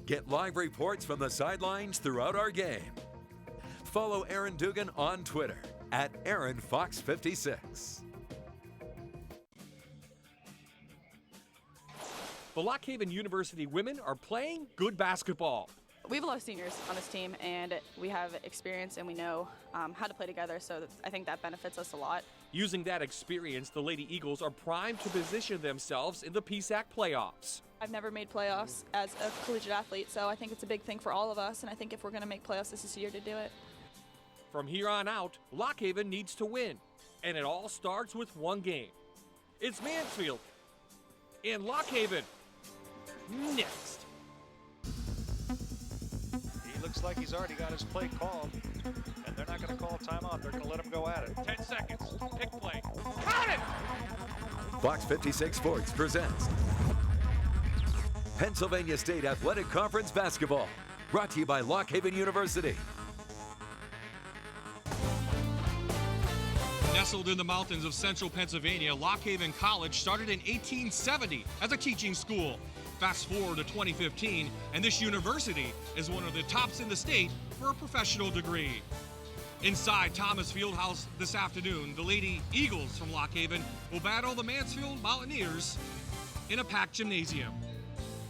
Get live reports from the sidelines throughout our game. Follow Aaron Dugan on Twitter at AaronFox56. The Lock Haven University women are playing good basketball. We have a lot of seniors on this team, and we have experience and we know how to play together, so I think that benefits us a lot. Using that experience, the Lady Eagles are primed to position themselves in the PSAC playoffs. I've never made playoffs as a collegiate athlete, so I think it's a big thing for all of us, and I think if we're going to make playoffs, this is the year to do it. From here on out, Lock Haven needs to win, and it all starts with one game. It's Mansfield and Lock Haven next. He looks like he's already got his play called, and they're not going to call a timeout. They're going to let him go at it. 10 seconds. Pick play. Got it! Fox 56 Sports presents Pennsylvania State Athletic Conference Basketball. Brought to you by Lock Haven University. Nestled in the mountains of central Pennsylvania, Lock Haven College started in 1870 as a teaching school. Fast forward to 2015, and this university is one of the tops in the state for a professional degree. Inside Thomas Fieldhouse this afternoon, the Lady Eagles from Lock Haven will battle the Mansfield Mountaineers in a packed gymnasium.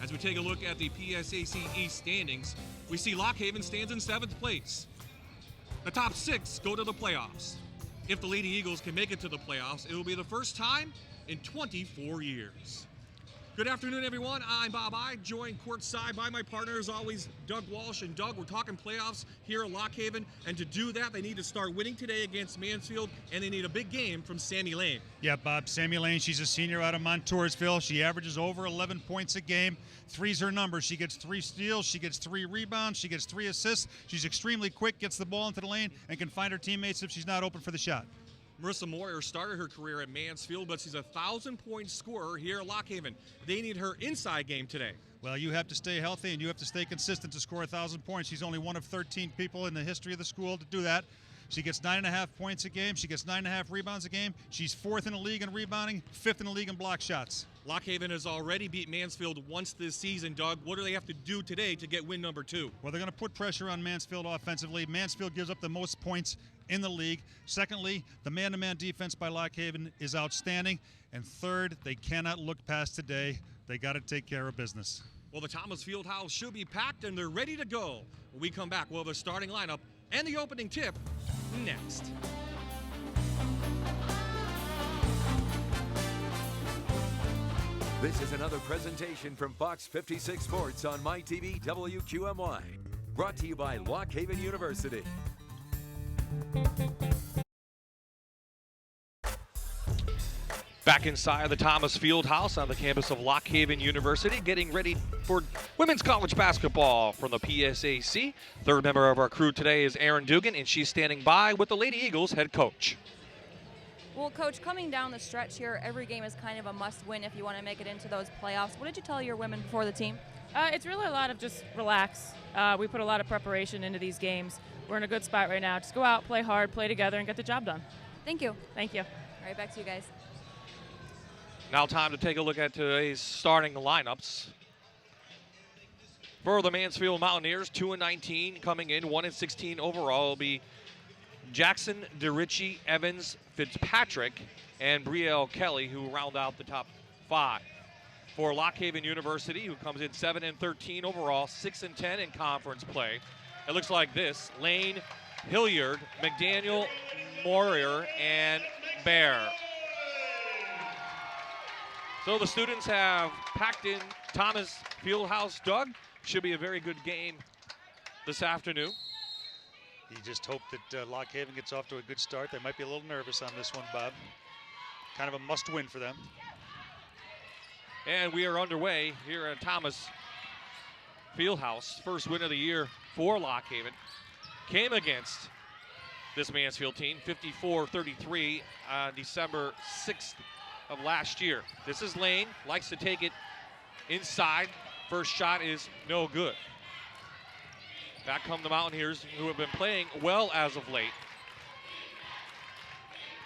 As we take a look at the PSAC East standings, we see Lock Haven stands in 7th place. The top 6 go to the playoffs. If the Lady Eagles can make it to the playoffs, it will be the first time in 24 years. Good afternoon, everyone. I'm Bob I, joined courtside by my partner, as always, Doug Walsh. And Doug, we're talking playoffs here at Lock Haven, and to do that, they need to start winning today against Mansfield, and they need a big game from Sammy Lane. Yeah, Bob, Sammy Lane, she's a senior out of Montoursville. She averages over 11 points a game. Three's her number. She gets 3 steals, she gets 3 rebounds, she gets 3 assists. She's extremely quick, gets the ball into the lane, and can find her teammates if she's not open for the shot. Marissa Moyer started her career at Mansfield, but she's a 1,000-point scorer here at Lock Haven. They need her inside game today. Well, you have to stay healthy and you have to stay consistent to score 1,000 points. She's only one of 13 people in the history of the school to do that. She gets 9.5 points a game. She gets 9.5 rebounds a game. She's 4th in the league in rebounding, 5th in the league in block shots. Lock Haven has already beat Mansfield once this season, Doug. What do they have to do today to get win number 2? Well, they're going to put pressure on Mansfield offensively. Mansfield gives up the most points in the league. Secondly, the man-to-man defense by Lock Haven is outstanding. And third, they cannot look past today. They got to take care of business. Well, the Thomas Fieldhouse should be packed and they're ready to go. When we come back, we'll have the starting lineup and the opening tip next. This is another presentation from Fox 56 Sports on MyTV WQMY. Brought to you by Lock Haven University. Back inside the Thomas Fieldhouse on the campus of Lock Haven University, getting ready for women's college basketball from the PSAC. Third member of our crew today is Aaron Dugan, and she's standing by with the Lady Eagles head coach. Well, Coach, coming down the stretch here, every game is kind of a must-win if you want to make it into those playoffs. What did you tell your women before the team? It's really a lot of just relax. We put a lot of preparation into these games. We're in a good spot right now. Just go out, play hard, play together, and get the job done. Thank you. Thank you. All right, back to you guys. Now time to take a look at today's starting lineups. For the Mansfield Mountaineers, 2-19 coming in, 1-16 overall will be Jackson, DeRicci, Evans, Fitzpatrick, and Brielle Kelly, who round out the top 5. For Lock Haven University, who comes in 7-13 overall, 6-10 in conference play. It looks like this: Lane, Hilliard, McDaniel, Moyer, and Bear. So the students have packed in Thomas Fieldhouse. Doug, should be a very good game this afternoon. You just hope that Lock Haven gets off to a good start. They might be a little nervous on this one, Bob. Kind of a must-win for them. And we are underway here at Thomas Fieldhouse. First win of the year for Lock Haven. Came against this Mansfield team, 54-33 on December 6th of last year. This is Lane, likes to take it inside. First shot is no good. Back come the Mountaineers, who have been playing well as of late.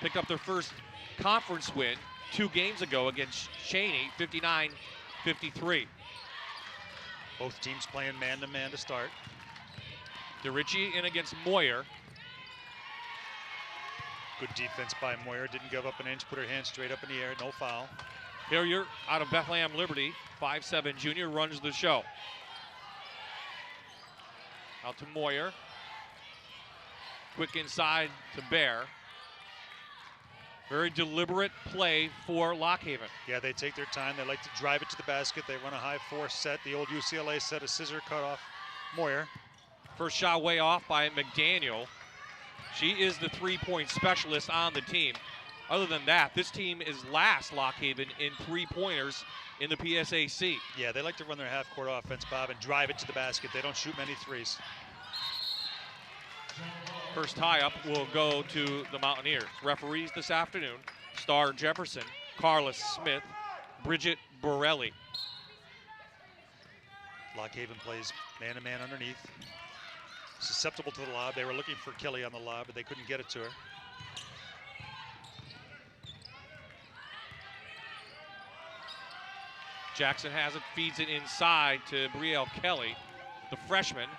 Pick up their first conference win 2 games ago against Cheney, 59-53. Both teams playing man-to-man to start. DeRicci in against Moyer. Good defense by Moyer. Didn't give up an inch. Put her hand straight up in the air. No foul. Hilliard out of Bethlehem Liberty. 5'7" junior runs the show. Out to Moyer. Quick inside to Bear. Very deliberate play for Lockhaven. Yeah, they take their time. They like to drive it to the basket. They run a high force set. The old UCLA set, a scissor cut off Moyer. First shot way off by McDaniel. She is the three-point specialist on the team. Other than that, this team is last, Lockhaven, in three-pointers in the PSAC. Yeah, they like to run their half-court offense, Bob, and drive it to the basket. They don't shoot many threes. First tie-up will go to the Mountaineers. Referees this afternoon, Star Jefferson, Carla Smith, Bridget Borelli. Lockhaven plays man-to-man underneath. Susceptible to the lob. They were looking for Kelly on the lob, but they couldn't get it to her. Jackson has it, feeds it inside to Brielle Kelly, the freshman.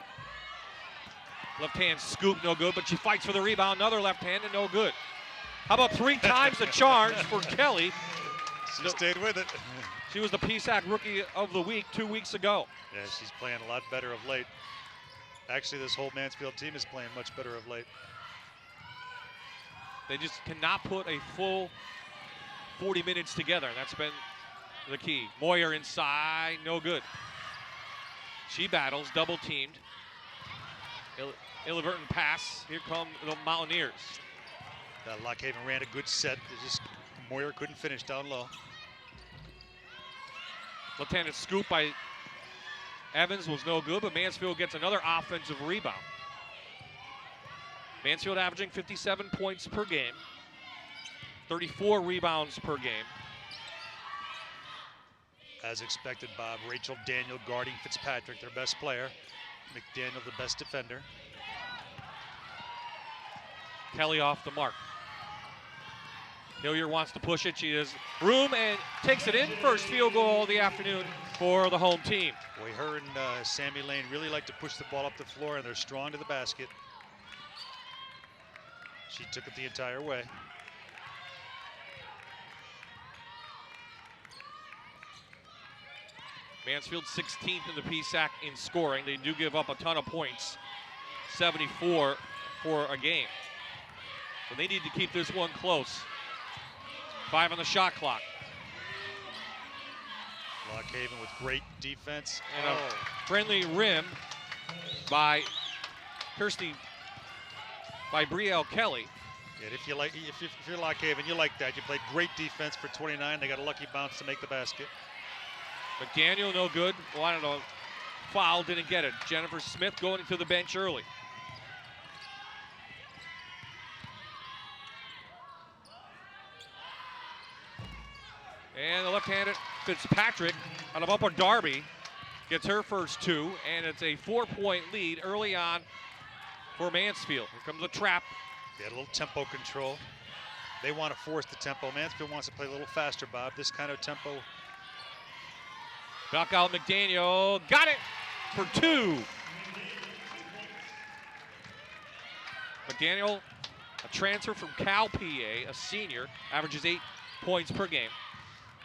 Left hand scoop, no good, but she fights for the rebound. Another left hand and no good. How about 3 times the charge for Kelly? She stayed with it. She was the PSAC Rookie of the Week 2 weeks ago. Yeah, she's playing a lot better of late. Actually, this whole Mansfield team is playing much better of late. They just cannot put a full 40 minutes together. That's been the key. Moyer inside, no good. She battles, double teamed. Inadvertent pass. Here come the Mountaineers. Lockhaven ran a good set. Moyer couldn't finish down low. Left-handed scoop by Evans was no good, but Mansfield gets another offensive rebound. Mansfield averaging 57 points per game, 34 rebounds per game. As expected, Bob, Rachel Daniel guarding Fitzpatrick, their best player. McDaniel, the best defender. Kelly off the mark. Hilliard wants to push it. She has room and takes it in. First field goal of the afternoon for the home team. Boy, her and Sammy Lane really like to push the ball up the floor, and they're strong to the basket. She took it the entire way. Mansfield 16th in the PSAC in scoring. They do give up a ton of points, 74 for a game. So they need to keep this one close. 5 on the shot clock. Lockhaven with great defense. And a friendly rim by Brielle Kelly. And if you're Lockhaven, you like that. You played great defense for 29. They got a lucky bounce to make the basket. McDaniel, no good. Wanted a foul, didn't get it. Jennifer Smith going to the bench early. And the left-handed Fitzpatrick out of Upper Darby gets her first 2, and it's a 4-point lead early on for Mansfield. Here comes a trap. They had a little tempo control. They want to force the tempo. Mansfield wants to play a little faster, Bob. This kind of tempo. Back out McDaniel, got it for 2. McDaniel, a transfer from Cal PA, a senior, averages 8 points per game.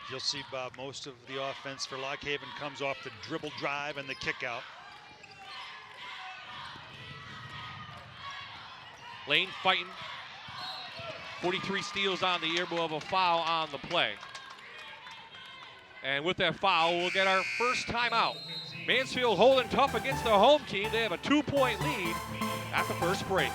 You'll see, Bob, most of the offense for Lockhaven comes off the dribble drive and the kick out. Lane fighting. 43 steals on the year, but we'll have a foul on the play. And with that foul, we'll get our first timeout. Mansfield holding tough against the home team. They have a 2-point lead at the first break.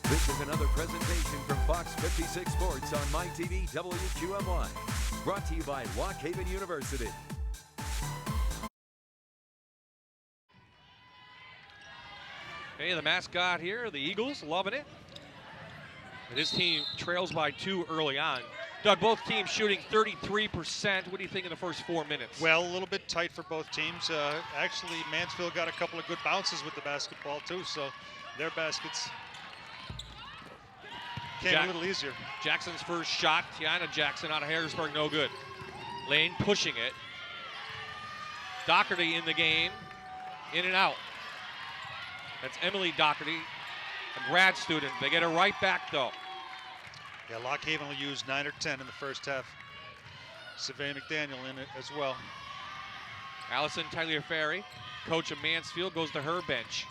This is another presentation from Fox 56 Sports on MyTV WQMY. Brought to you by Lockhaven University. Hey, the mascot here, the Eagles, loving it. And his team trails by 2 early on. Doug, both teams shooting 33%. What do you think in the first 4 minutes? Well, a little bit tight for both teams. Actually, Mansfield got a couple of good bounces with the basketball too, so their baskets came a little easier. Jackson's first shot, Tiana Jackson out of Harrisburg, no good. Lane pushing it. Doherty in the game, in and out. That's Emily Doherty, a grad student. They get her right back though. Yeah, Lock Haven will use 9 or 10 in the first half. Savannah McDaniel in it as well. Allison Tyler-Ferry, coach of Mansfield, goes to her bench.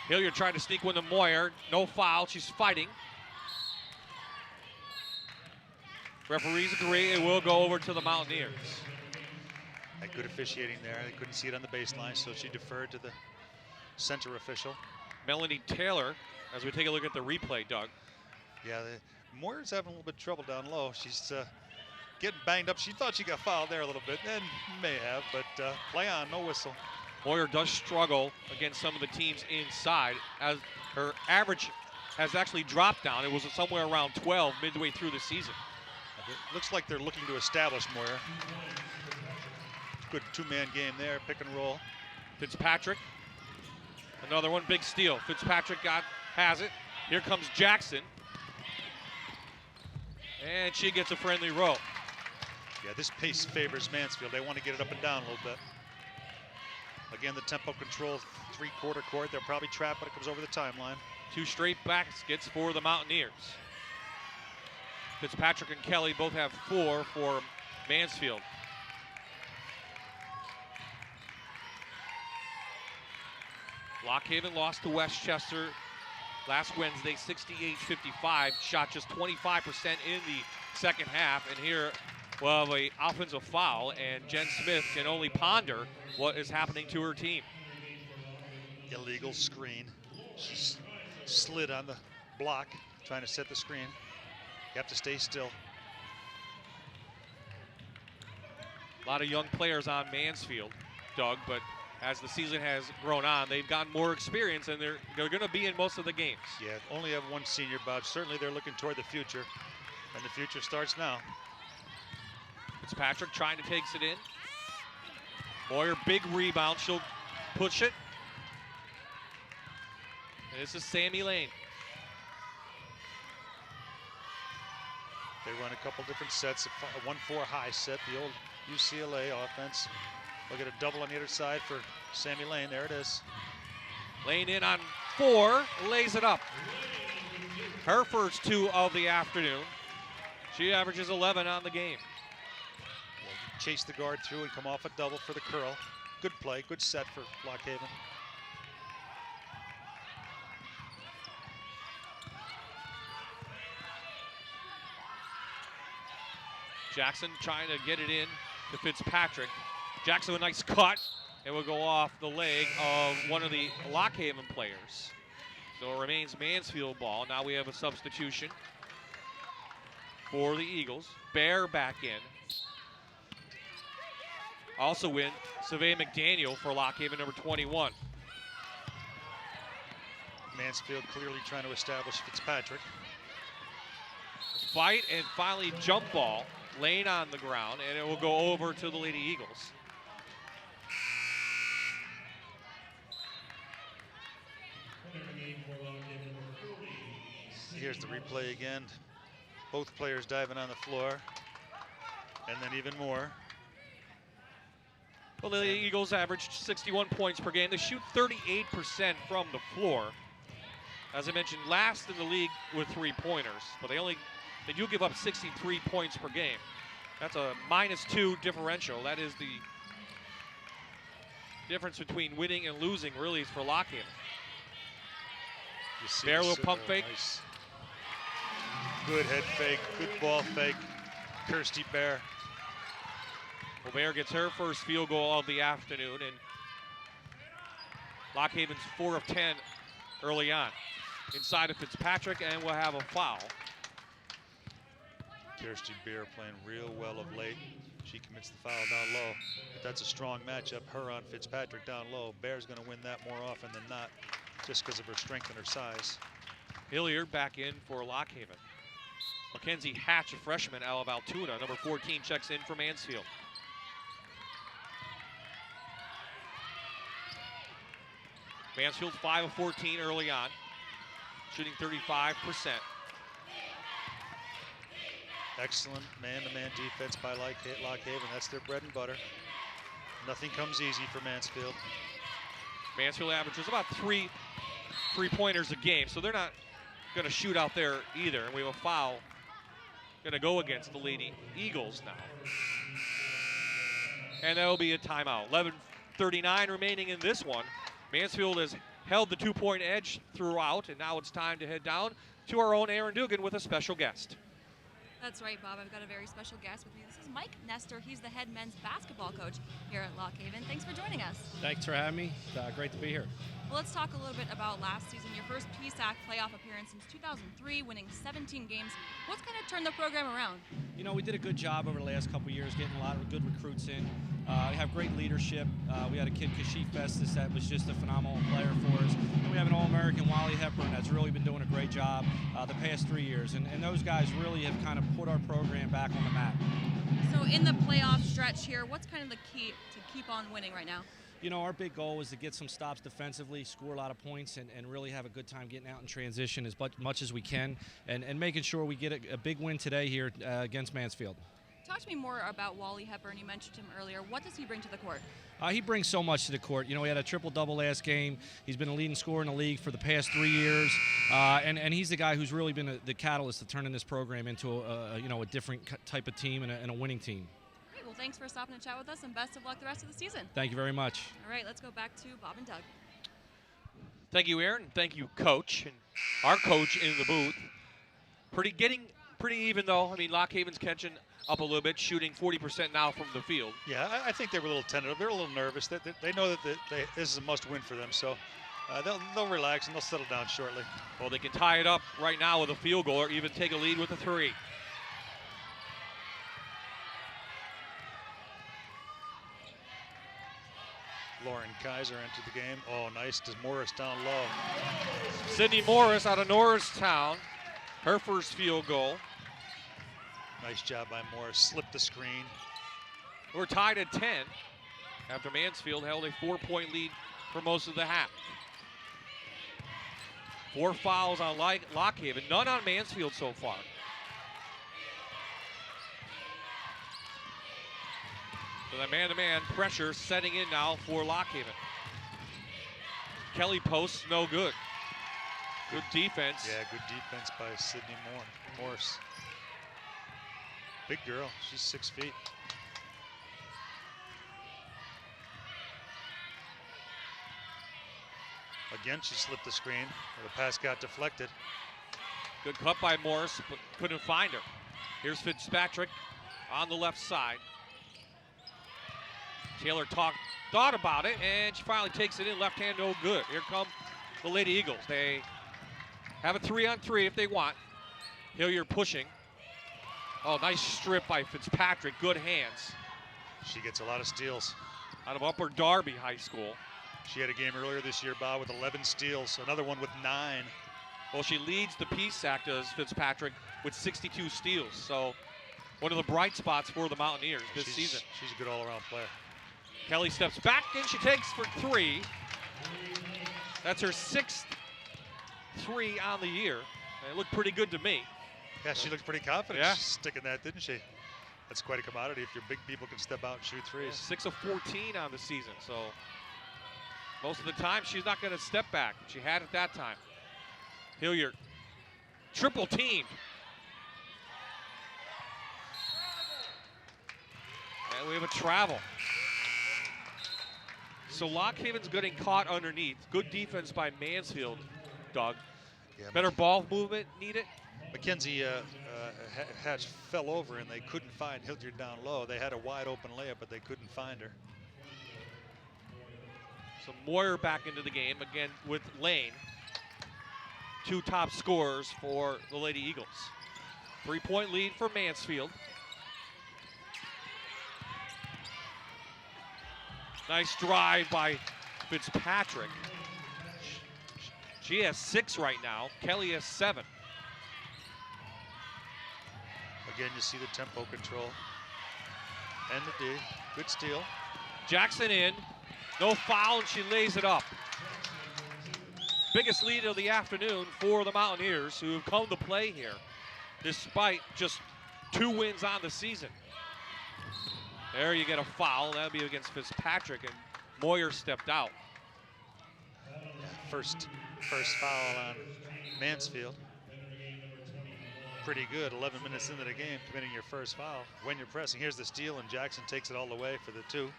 Hilliard trying to sneak one to Moyer. No foul, she's fighting. Referees agree it will go over to the Mountaineers. Had good officiating there. They couldn't see it on the baseline, so she deferred to the center official. Melanie Taylor, as we take a look at the replay, Doug. Yeah, Moyer's having a little bit of trouble down low. She's getting banged up. She thought she got fouled there a little bit, and may have, but play on, no whistle. Moyer does struggle against some of the teams inside, as her average has actually dropped down. It was somewhere around 12 midway through the season. It looks like they're looking to establish Moyer. Good two-man game there, pick and roll. Fitzpatrick, another one, big steal. Fitzpatrick has it. Here comes Jackson. And she gets a friendly roll. Yeah, this pace favors Mansfield. They want to get it up and down a little bit. Again, the tempo control, three-quarter court. They'll probably trap when it comes over the timeline. 2 straight baskets for the Mountaineers. Fitzpatrick and Kelly both have 4 for Mansfield. Lock Haven lost to Westchester last Wednesday, 68-55. Shot just 25% in the second half. And here, well, an offensive foul, and Jen Smith can only ponder what is happening to her team. Illegal screen. She slid on the block, trying to set the screen. You have to stay still. A lot of young players on Mansfield, Doug, but as the season has grown on, they've gotten more experience, and they're going to be in most of the games. Yeah, only have one senior, Bob. Certainly they're looking toward the future, and the future starts now. Fitzpatrick trying to take it in. Moyer, big rebound. She'll push it. And this is Sammy Lane. They run a couple different sets, a 1-4 high set, the old UCLA offense. Look at a double on the other side for Sammy Lane. There it is. Lane in on 4, lays it up. Her first 2 of the afternoon. She averages 11 on the game. Yeah, you chase the guard through and come off a double for the curl. Good play, good set for Lock Haven. Jackson trying to get it in to Fitzpatrick. Jackson with a nice cut, and will go off the leg of one of the Lock Haven players. So it remains Mansfield ball. Now we have a substitution for the Eagles. Bear back in. Also in Savannah McDaniel for Lock Haven, number 21. Mansfield clearly trying to establish Fitzpatrick. Fight and finally jump ball. Lane on the ground, and it will go over to the Lady Eagles. Here's the replay again. Both players diving on the floor, and then even more. Well, the Eagles averaged 61 points per game. They shoot 38% from the floor. As I mentioned, last in the league with 3-pointers, but they do give up 63 points per game. That's a -2 differential. That is the difference between winning and losing, really, for Lock Haven. Bear will pump fake. Nice. Good head fake, good ball fake. Kirsty Bear. Well, Bear gets her first field goal of the afternoon, and Lock Haven's 4 of 10 early on. Inside of Fitzpatrick, and we'll have a foul. Kirsty Beer playing real well of late. She commits the foul down low, but that's a strong matchup. Her on Fitzpatrick down low. Bear's going to win that more often than not, just because of her strength and her size. Hilliard back in for Lock Haven. Mackenzie Hatch, a freshman out of Altoona. Number 14 checks in for Mansfield. Mansfield 5 of 14 early on, shooting 35%. Excellent man-to-man defense by Lock Haven. That's their bread and butter. Nothing comes easy for Mansfield. Mansfield averages about three three-pointers a game, so they're not going to shoot out there either. And we have a foul going to go against the Lady Eagles now. And that will be a timeout. 11:39 remaining in this one. Mansfield has held the two-point edge throughout, and now it's time to head down to our own Aaron Dugan with a special guest. That's right, Bob. I've got a very special guest with me. This is Mike Nestor. He's the head men's basketball coach here at Lock Haven. Thanks for joining us. Thanks for having me. Great to be here. Well, let's talk a little bit about last season, your first PSAC playoff appearance since 2003, winning 17 games. What's kind of turned the program around? You know, we did a good job over the last couple of years getting a lot of good recruits in. We have great leadership. We had a kid, Kashif Festus, that was just a phenomenal player for us. And we have an All-American, Wally Hepburn, that's really been doing a great job the past 3 years. And those guys really have kind of put our program back on the map. So in the playoff stretch here, what's kind of the key to keep on winning right now? You know, our big goal is to get some stops defensively, score a lot of points, and really have a good time getting out in transition as much as we can, and making sure we get a big win today here against Mansfield. Talk to me more about Wally Hepburn. You mentioned him earlier. What does he bring to the court? He brings so much to the court. You know, he had a triple-double last game. He's been a leading scorer in the league for the past 3 years, and he's the guy who's really been the catalyst to turning this program into a different type of team and a winning team. Great. Well, thanks for stopping to chat with us, and best of luck the rest of the season. Thank you very much. All right, let's go back to Bob and Doug. Thank you, Aaron. Thank you, Coach. And our coach in the booth. Getting pretty even, though. I mean, Lock Haven's catching up a little bit, shooting 40% now from the field. Yeah, I think they were a little tentative. They're a little nervous. They know that this is a must-win for them, so they'll relax and they'll settle down shortly. Well, they can tie it up right now with a field goal or even take a lead with a three. Lauren Kaiser entered the game. Oh, nice to Morris down low. Sydney Morris out of Norristown, her first field goal. Nice job by Morris. Slipped the screen. We're tied at 10 after Mansfield held a 4-point lead for most of the half. 4 fouls on Lock Haven, none on Mansfield so far. So that man-to-man pressure setting in now for Lock Haven. Kelly posts, no good. Good defense. Yeah, good defense by Sydney Morse. Big girl, she's 6 feet. Again, she slipped the screen. The pass got deflected. Good cut by Morris, but couldn't find her. Here's Fitzpatrick on the left side. Taylor thought about it, and she finally takes it in. Left hand, no good. Here come the Lady Eagles. They have a 3-on-3 if they want. Hilliard pushing. Oh, nice strip by Fitzpatrick. Good hands. She gets a lot of steals. Out of Upper Darby High School. She had a game earlier this year, Bob, with 11 steals. Another one with 9. Well, she leads the PSAC, does Fitzpatrick, with 62 steals. So one of the bright spots for the Mountaineers this season. She's a good all-around player. Kelly steps back, and she takes for 3. That's her 6th 3 on the year. And it looked pretty good to me. Yeah, she looked pretty confident. Yeah. Sticking that, didn't she? That's quite a commodity if your big people can step out and shoot threes. 6 of 14 on the season, so most of the time she's not going to step back. She had it that time. Hilliard, triple teamed. And we have a travel. So Lock Haven's getting caught underneath. Good defense by Mansfield, Doug. Yeah, better ball movement needed. Mackenzie Hatch fell over and they couldn't find Hilliard down low. They had a wide open layup, but they couldn't find her. So Moyer back into the game again with Lane. 2 top scorers for the Lady Eagles. 3-point lead for Mansfield. Nice drive by Fitzpatrick. She has 6 right now. Kelly has 7. Again, you see the tempo control. And the D. Good steal. Jackson in. No foul, and she lays it up. Biggest lead of the afternoon for the Mountaineers, who have come to play here despite just 2 wins on the season. There you get a foul. That would be against Fitzpatrick, and Moyer stepped out. Yeah, first foul on Mansfield. Pretty good, 11 minutes into the game, committing your first foul. When you're pressing, here's the steal, and Jackson takes it all the way for the 2.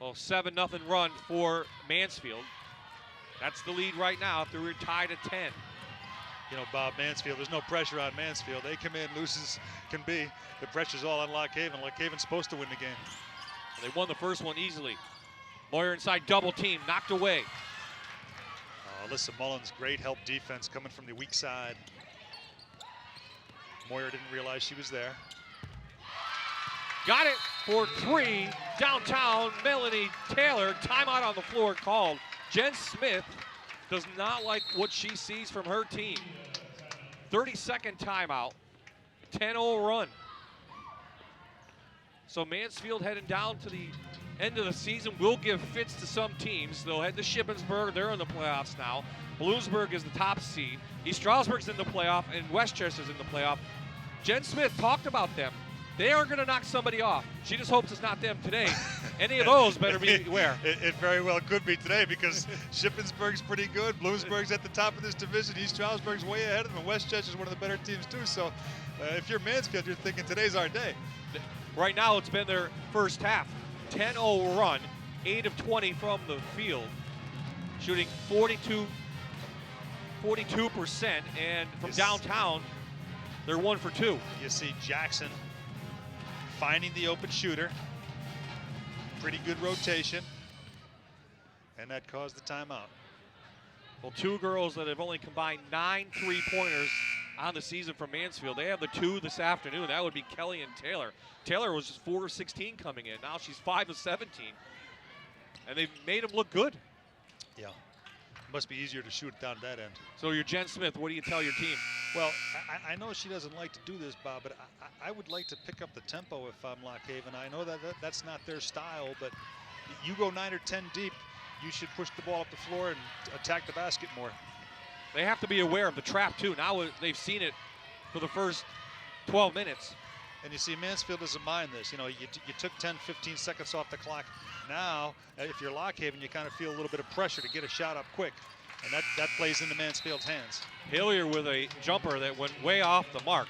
Well, 7-0 run for Mansfield. That's the lead right now after we're tied at 10. You know, Bob, Mansfield, there's no pressure on Mansfield. They come in loose as can be. The pressure's all on Lock Haven. Lock Haven's supposed to win the game. They won the first one easily. Moyer inside double team, knocked away. Alyssa Mullins, great help defense coming from the weak side. Moyer didn't realize she was there. Got it for 3. Downtown, Melanie Taylor. Timeout on the floor called. Jen Smith does not like what she sees from her team. 30-second timeout. 10-0 run. So Mansfield heading down to the end of the season will give fits to some teams. They'll head to Shippensburg. They're in the playoffs now. Bloomsburg is the top seed. East Stroudsburg's in the playoff, and Westchester's in the playoff. Jen Smith talked about them. They aren't going to knock somebody off. She just hopes it's not them today. Any of those better beware. It very well could be today because Shippensburg's pretty good. Bloomsburg's at the top of this division. East Stroudsburg's way ahead of them. Westchester's one of the better teams too. So if you're Mansfield, you're thinking today's our day. Right now, it's been their first half. 10-0 run, 8 of 20 from the field, shooting 42%, and from downtown, they're 1 for 2. You see Jackson finding the open shooter. Pretty good rotation. And that caused the timeout. Well, 2 girls that have only combined 9 3-pointers on the season from Mansfield. They have the 2 this afternoon. That would be Kelly and Taylor. Taylor was just 4 of 16 coming in. Now she's 5 of 17. And they've made them look good. Yeah. Must be easier to shoot down that end. So you're Jen Smith. What do you tell your team? Well, I know she doesn't like to do this, Bob, but I would like to pick up the tempo if I'm Lock Haven. I know that's not their style, but you go 9 or 10 deep, you should push the ball up the floor and attack the basket more. They have to be aware of the trap, too. Now they've seen it for the first 12 minutes. And you see, Mansfield doesn't mind this. You know, you took 10, 15 seconds off the clock. Now, if you're Lock Haven, you kind of feel a little bit of pressure to get a shot up quick. And that plays into Mansfield's hands. Hillier with a jumper that went way off the mark.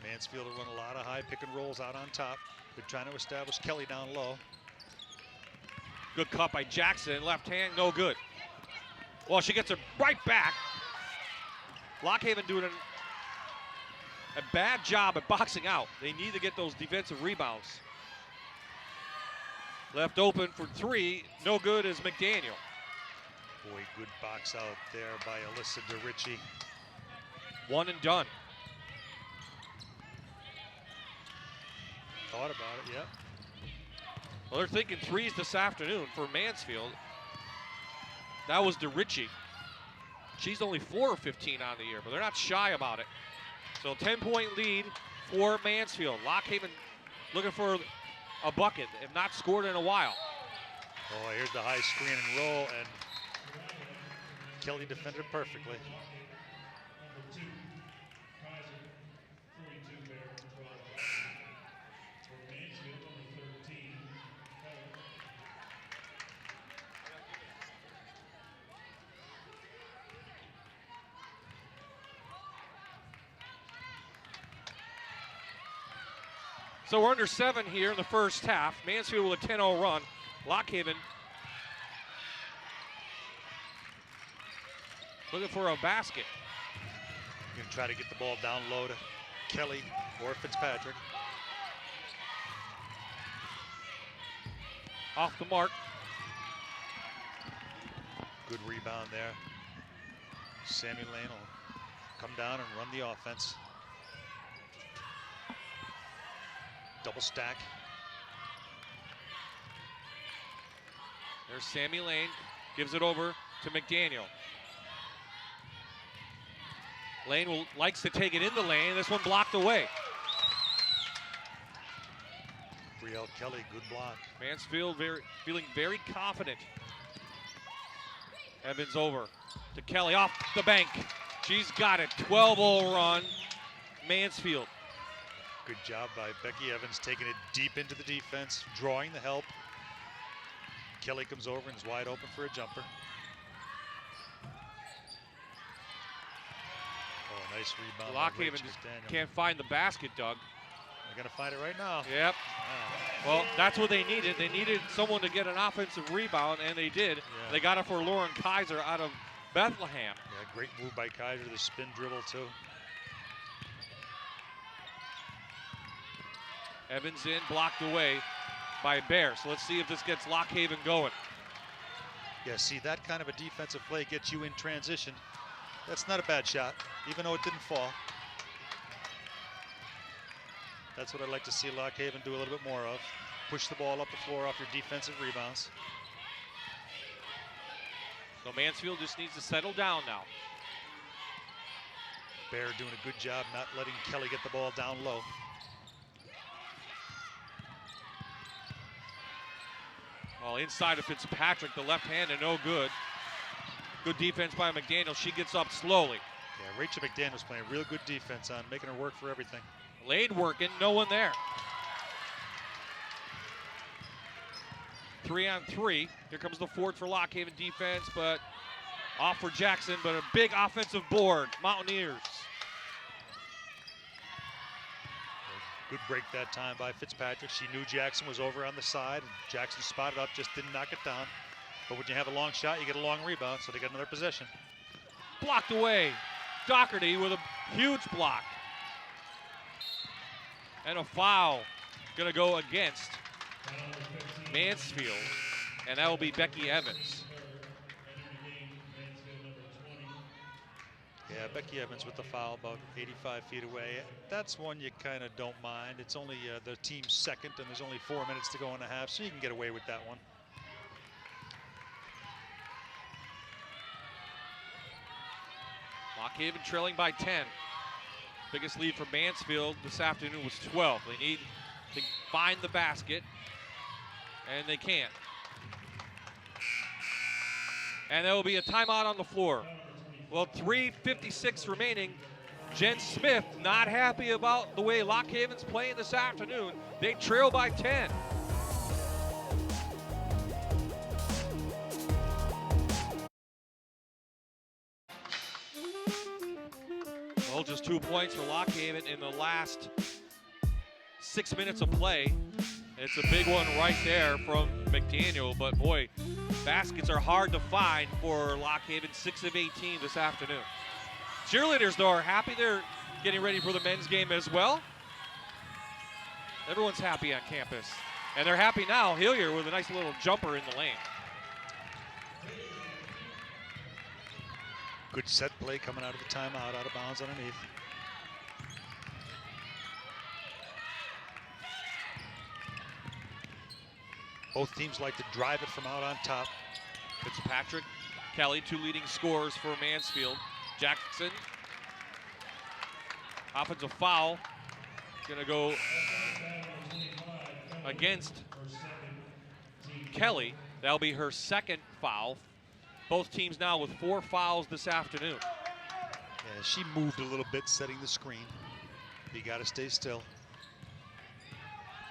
Mansfield will run a lot of high pick and rolls out on top. They're trying to establish Kelly down low. Good cut by Jackson, left hand, no good. Well, she gets it right back. Lock Haven doing a bad job at boxing out. They need to get those defensive rebounds. Left open for 3, no good is McDaniel. Boy, good box out there by Alyssa DeRicci. 1 and done. Thought about it, yep. Well, they're thinking 3s this afternoon for Mansfield. That was DeRicci. She's only 4 of 15 on the year, but they're not shy about it. So 10-point lead for Mansfield. Lock Haven looking for a bucket. They have not scored in a while. Oh, here's the high screen and roll, and Kelly defended perfectly. So we're under 7 here in the first half. Mansfield with a 10-0 run. Lock Haven looking for a basket. You're gonna try to get the ball down low to Kelly or Fitzpatrick. Off the mark. Good rebound there. Sammy Lane will come down and run the offense. Double stack. There's Sammy Lane, gives it over to McDaniel. Lane likes to take it in the lane. This one blocked away. Brielle Kelly, good block. Mansfield feeling very confident. Evans over to Kelly off the bank. She's got it. 12-0 run, Mansfield. Good job by Becky Evans, taking it deep into the defense, drawing the help. Kelly comes over and is wide open for a jumper. Oh, nice rebound. Lockhaven just can't find the basket, Doug. They're gonna find it right now. Yep. Wow. Well, that's what they needed. They needed someone to get an offensive rebound, and they did. Yeah. They got it for Lauren Kaiser out of Bethlehem. Yeah, great move by Kaiser, the spin dribble too. Evans in, blocked away by Bear. So let's see if this gets Lockhaven going. Yeah, see, that kind of a defensive play gets you in transition. That's not a bad shot, even though it didn't fall. That's what I'd like to see Lockhaven do a little bit more of. Push the ball up the floor off your defensive rebounds. So Mansfield just needs to settle down now. Bear doing a good job not letting Kelly get the ball down low. Well, inside of Fitzpatrick, the left hand, and no good. Good defense by McDaniel. She gets up slowly. Yeah, Rachel McDaniel's playing real good defense on making her work for everything. Lane working, no one there. 3-on-3. Here comes the fourth for Lockhaven defense, but off for Jackson, but a big offensive board. Mountaineers. Good break that time by Fitzpatrick. She knew Jackson was over on the side, and Jackson spotted up, just didn't knock it down. But when you have a long shot, you get a long rebound, so they got another possession. Blocked away. Doherty with a huge block. And a foul gonna go against Mansfield, and that will be Becky Evans. Yeah, Becky Evans with the foul about 85 feet away. That's one you kind of don't mind. It's only the team's second, and there's only 4 minutes to go in the half, so you can get away with that one. Lockhaven trailing by 10. Biggest lead for Mansfield this afternoon was 12. They need to find the basket, and they can't. And there will be a timeout on the floor. Well, 3:56 remaining. Jen Smith not happy about the way Lockhaven's playing this afternoon. They trail by 10. Well, just 2 points for Lockhaven in the last 6 minutes of play. It's a big one right there from McDaniel, but boy, baskets are hard to find for Lockhaven. 6 of 18 this afternoon. Cheerleaders, though, are happy. They're getting ready for the men's game as well. Everyone's happy on campus. And they're happy now. Hillier with a nice little jumper in the lane. Good set play coming out of the timeout, out of bounds underneath. Both teams like to drive it from out on top. Fitzpatrick, Kelly, two leading scorers for Mansfield. Jackson, offensive foul, gonna go against Kelly. That'll be her second foul. Both teams now with 4 fouls this afternoon. Yeah, she moved a little bit setting the screen. You gotta stay still.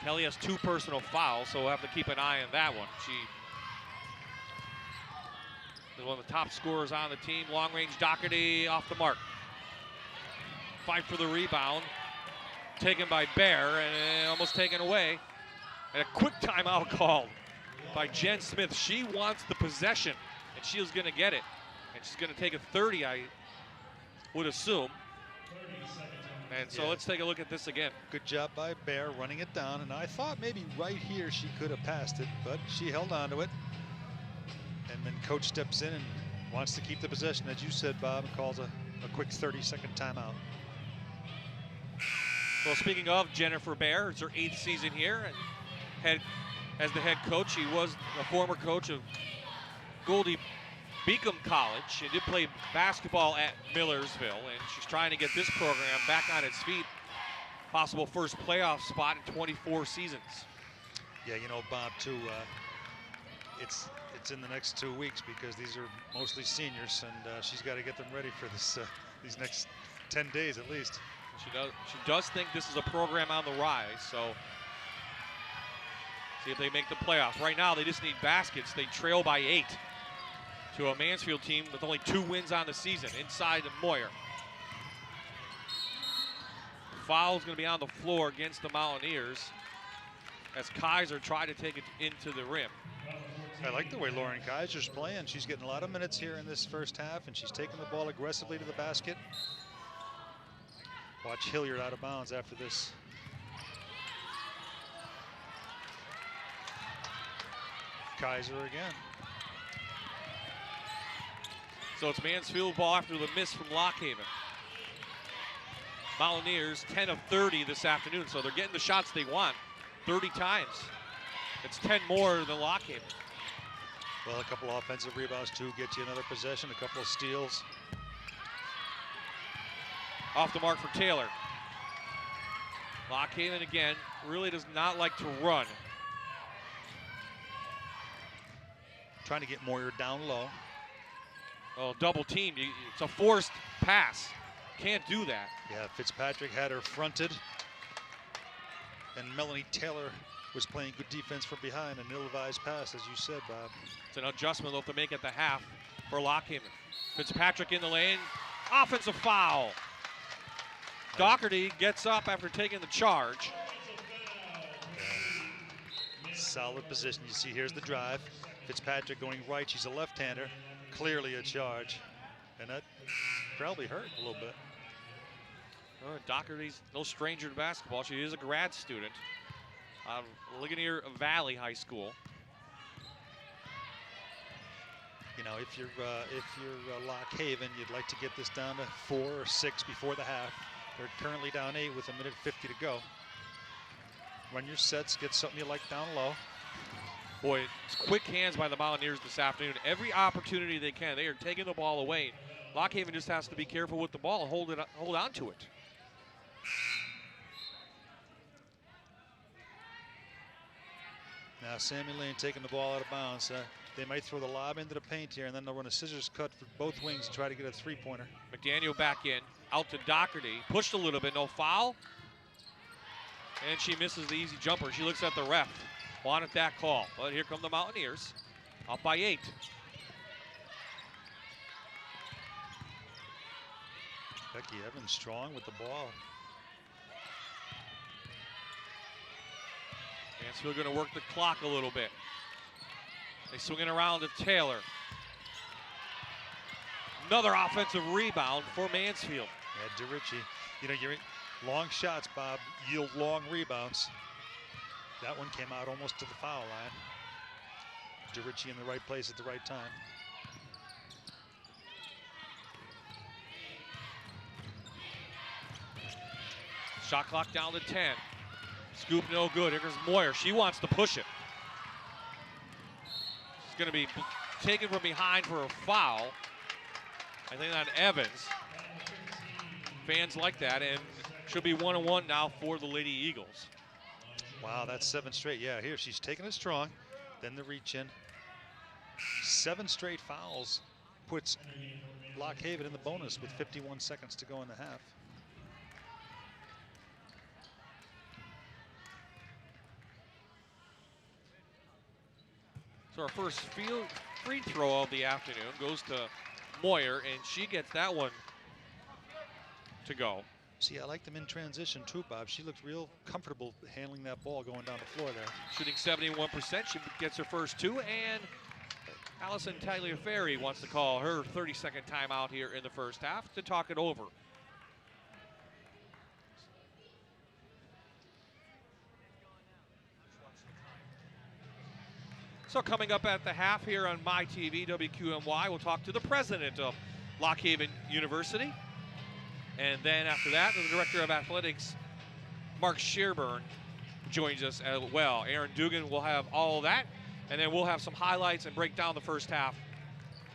Kelly has 2 personal fouls, so we'll have to keep an eye on that one. She is one of the top scorers on the team. Long range Doherty off the mark. Fight for the rebound. Taken by Bear and almost taken away. And a quick timeout called by Jen Smith. She wants the possession, and she is going to get it. And she's going to take a 30, I would assume. And so let's take a look at this again. Good job by Bear running it down, and I thought maybe right here she could have passed it, but she held on to it. And then coach steps in and Wants to keep the possession, as you said, Bob, and calls a quick 30-second timeout. Well, speaking of Jennifer Bear, it's her 8th season here, and as the head coach. She was a former coach of Goldie Beacom College. She did play basketball at Millersville, and she's trying to get this program back on its feet. Possible first playoff spot in 24 seasons. Yeah, you know, Bob, too, it's in the next 2 weeks because these are mostly seniors, and she's got to get them ready for this these next 10 days at least. She does think this is a program on the rise, so see if they make the playoffs. Right now, they just need baskets. They trail by 8 to a Mansfield team with only 2 wins on the season inside of Moyer. Foul's going to be on the floor against the Mountaineers as Kaiser tried to take it into the rim. I like the way Lauren Kaiser's playing. She's getting a lot of minutes here in this first half, and she's taking the ball aggressively to the basket. Watch Hilliard out of bounds after this. Kaiser again. So it's Mansfield ball after the miss from Lockhaven. Mountaineers 10 of 30 this afternoon, so they're getting the shots they want 30 times. It's 10 more than Lockhaven. Well, a couple offensive rebounds too, get you another possession, a couple of steals. Off the mark for Taylor. Lockhaven again really does not like to run. Trying to get Moyer down low. Oh, double team. It's a forced pass. Can't do that. Yeah, Fitzpatrick had her fronted, and Melanie Taylor was playing good defense from behind. An ill-advised pass, as you said, Bob. It's an adjustment they'll have to make at the half for Lockhaven. Fitzpatrick in the lane. Offensive foul. Doherty gets up after taking the charge. Solid position. You see, here's the drive. Fitzpatrick going right. She's a left-hander. Clearly a charge. And that probably hurt a little bit. Doherty's no stranger to basketball. She is a grad student out of Ligonier Valley High School. You know, if you're Lockhaven, you'd like to get this down to 4 or 6 before the half. They're currently down 8 with 1:50 to go. Run your sets, get something you like down low. Boy, it's quick hands by the Mountaineers this afternoon. Every opportunity they can, they are taking the ball away. Lockhaven just has to be careful with the ball and hold on to it. Now Sammy Lane taking the ball out of bounds. They might throw the lob into the paint here, and then they'll run a scissors cut for both wings to try to get a three-pointer. McDaniel back in, out to Doherty. Pushed a little bit, no foul. And she misses the easy jumper. She looks at the ref. Wanted that call. But here come the Mountaineers. Up by 8. Becky Evans strong with the ball. Mansfield going to work the clock a little bit. They swing it around to Taylor. Another offensive rebound for Mansfield. Yeah, DeRicci. You know, your long shots, Bob, yield long rebounds. That one came out almost to the foul line. DeRicci in the right place at the right time. Shot clock down to 10. Scoop no good. Here comes Moyer. She wants to push it. She's going to be taken from behind for a foul. I think on Evans. Fans like that, and she'll be 1-1 now for the Lady Eagles. Wow, that's 7 straight. Yeah, here she's taking it strong. Then the reach in. 7 straight fouls puts Lockhaven in the bonus with 51 seconds to go in the half. So our first free throw of the afternoon goes to Moyer, and she gets that one to go. See, I like them in transition too, Bob. She looked real comfortable handling that ball going down the floor there. Shooting 71%. She gets her first 2, and Allison Tagliaferri wants to call her 30-second timeout here in the first half to talk it over. So coming up at the half here on My TV, WQMY, we'll talk to the president of Lock Haven University. And then after that, the director of athletics, Mark Sherburne, joins us as well. Aaron Dugan will have all that, and then we'll have some highlights and break down the first half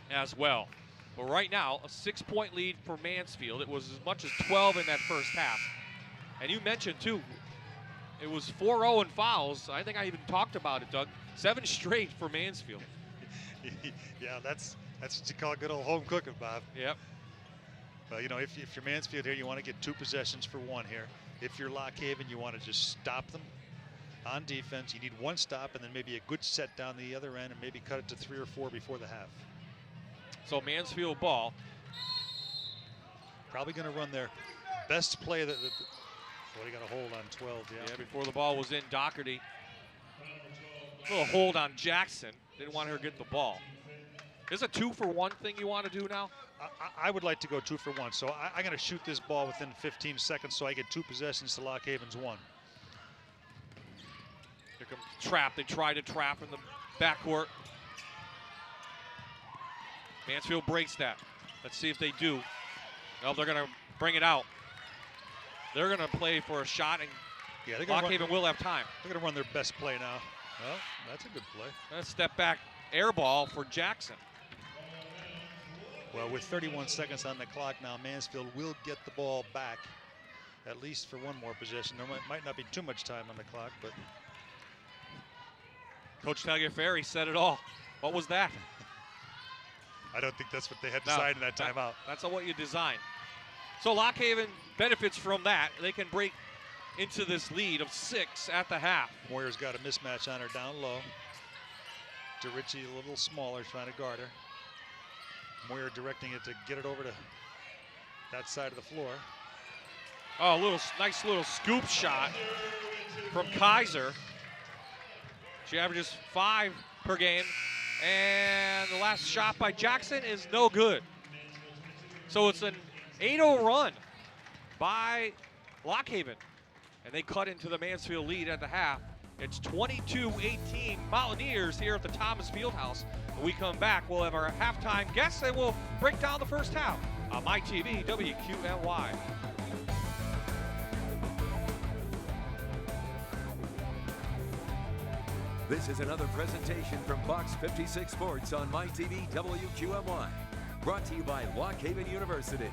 as well. But right now, a 6-point lead for Mansfield. It was as much as 12 in that first half. And you mentioned, too, it was 4-0 in fouls. I think I even talked about it, Doug. 7 straight for Mansfield. Yeah, that's what you call good old home cooking, Bob. Yep. Well, you know, if you're Mansfield here, you want to get 2 possessions for 1 here. If you're Lock Haven, you want to just stop them on defense. You need 1 stop and then maybe a good set down the other end and maybe cut it to 3 or 4 before the half. So Mansfield ball. Probably going to run their best play. Well, he got a hold on 12, Yeah, before the ball was in, Doherty. A little hold on Jackson. Didn't want her to get the ball. Is a 2-for-1 thing you want to do now? I would like to go 2 for 1. So I'm going to shoot this ball within 15 seconds so I get 2 possessions to Lock Haven's 1. Here comes trap. They try to trap in the backcourt. Mansfield breaks that. Let's see if they do. Well, they're going to bring it out. They're going to play for a shot, and Lock Haven will have time. They're going to run their best play now. Well, that's a good play. A step back air ball for Jackson. Well, with 31 seconds on the clock now, Mansfield will get the ball back, at least for 1 more possession. There might not be too much time on the clock, but Coach Tagliaferri said it all. What was that? I don't think that's what they had decided in that timeout. That's not what you design. So Lock Haven benefits from that. They can break into this lead of 6 at the half. Moyer's got a mismatch on her down low. DeRicci a little smaller, trying to guard her. Moyer directing it to get it over to that side of the floor. Oh, nice little scoop shot from Kaiser. She averages 5 per game. And the last shot by Jackson is no good. So it's an 8-0 run by Lock Haven. And they cut into the Mansfield lead at the half. It's 22-18 Mountaineers here at the Thomas Fieldhouse. When we come back, we'll have our halftime guests and we'll break down the first half on My TV, WQMY. This is another presentation from Fox 56 Sports on My TV WQMY. Brought to you by Lock Haven University.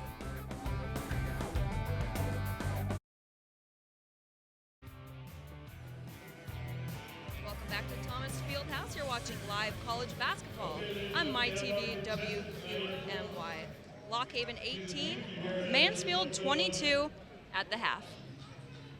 Welcome back to Thomas Fieldhouse. You're watching live college basketball on My TV WQMY. Lock Haven 18, Mansfield 22 at the half.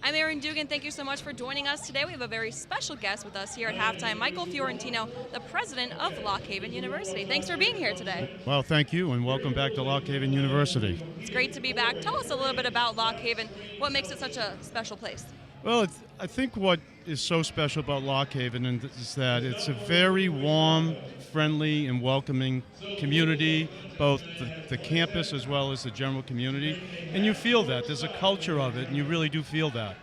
I'm Aaron Dugan. Thank you so much for joining us today. We have a very special guest with us here at halftime, Michael Fiorentino, the president of Lock Haven University. Thanks for being here today. Well, thank you, and welcome back to Lock Haven University. It's great to be back. Tell us a little bit about Lock Haven. What makes it such a special place? Well, I think what is so special about Lock Haven is that it's a very warm, friendly, and welcoming community, both the campus as well as the general community. And you feel that. There's a culture of it, and you really do feel that.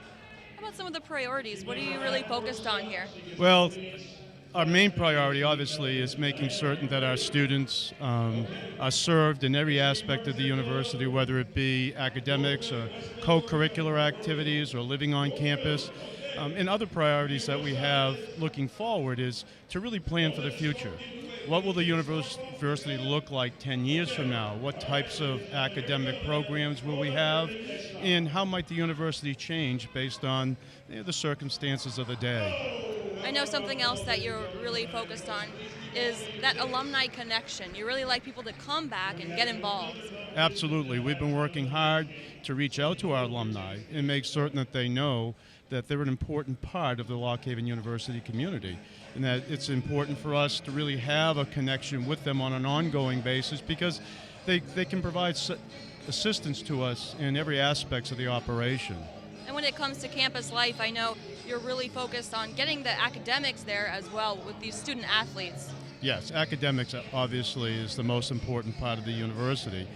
How about some of the priorities? What are you really focused on here? Well, our main priority, obviously, is making certain that our students are served in every aspect of the university, whether it be academics or co-curricular activities or living on campus. And other priorities that we have looking forward is to really plan for the future. What will the university look like 10 years from now? What types of academic programs will we have? And how might the university change based on the circumstances of the day? I know something else that you're really focused on is that alumni connection. You really like people to come back and get involved. Absolutely. We've been working hard to reach out to our alumni and make certain that they know that they're an important part of the Lock Haven University community, and that it's important for us to really have a connection with them on an ongoing basis because they can provide assistance to us in every aspect of the operation. And when it comes to campus life, I know you're really focused on getting the academics there as well with these student athletes. Yes, academics obviously is the most important part of the university.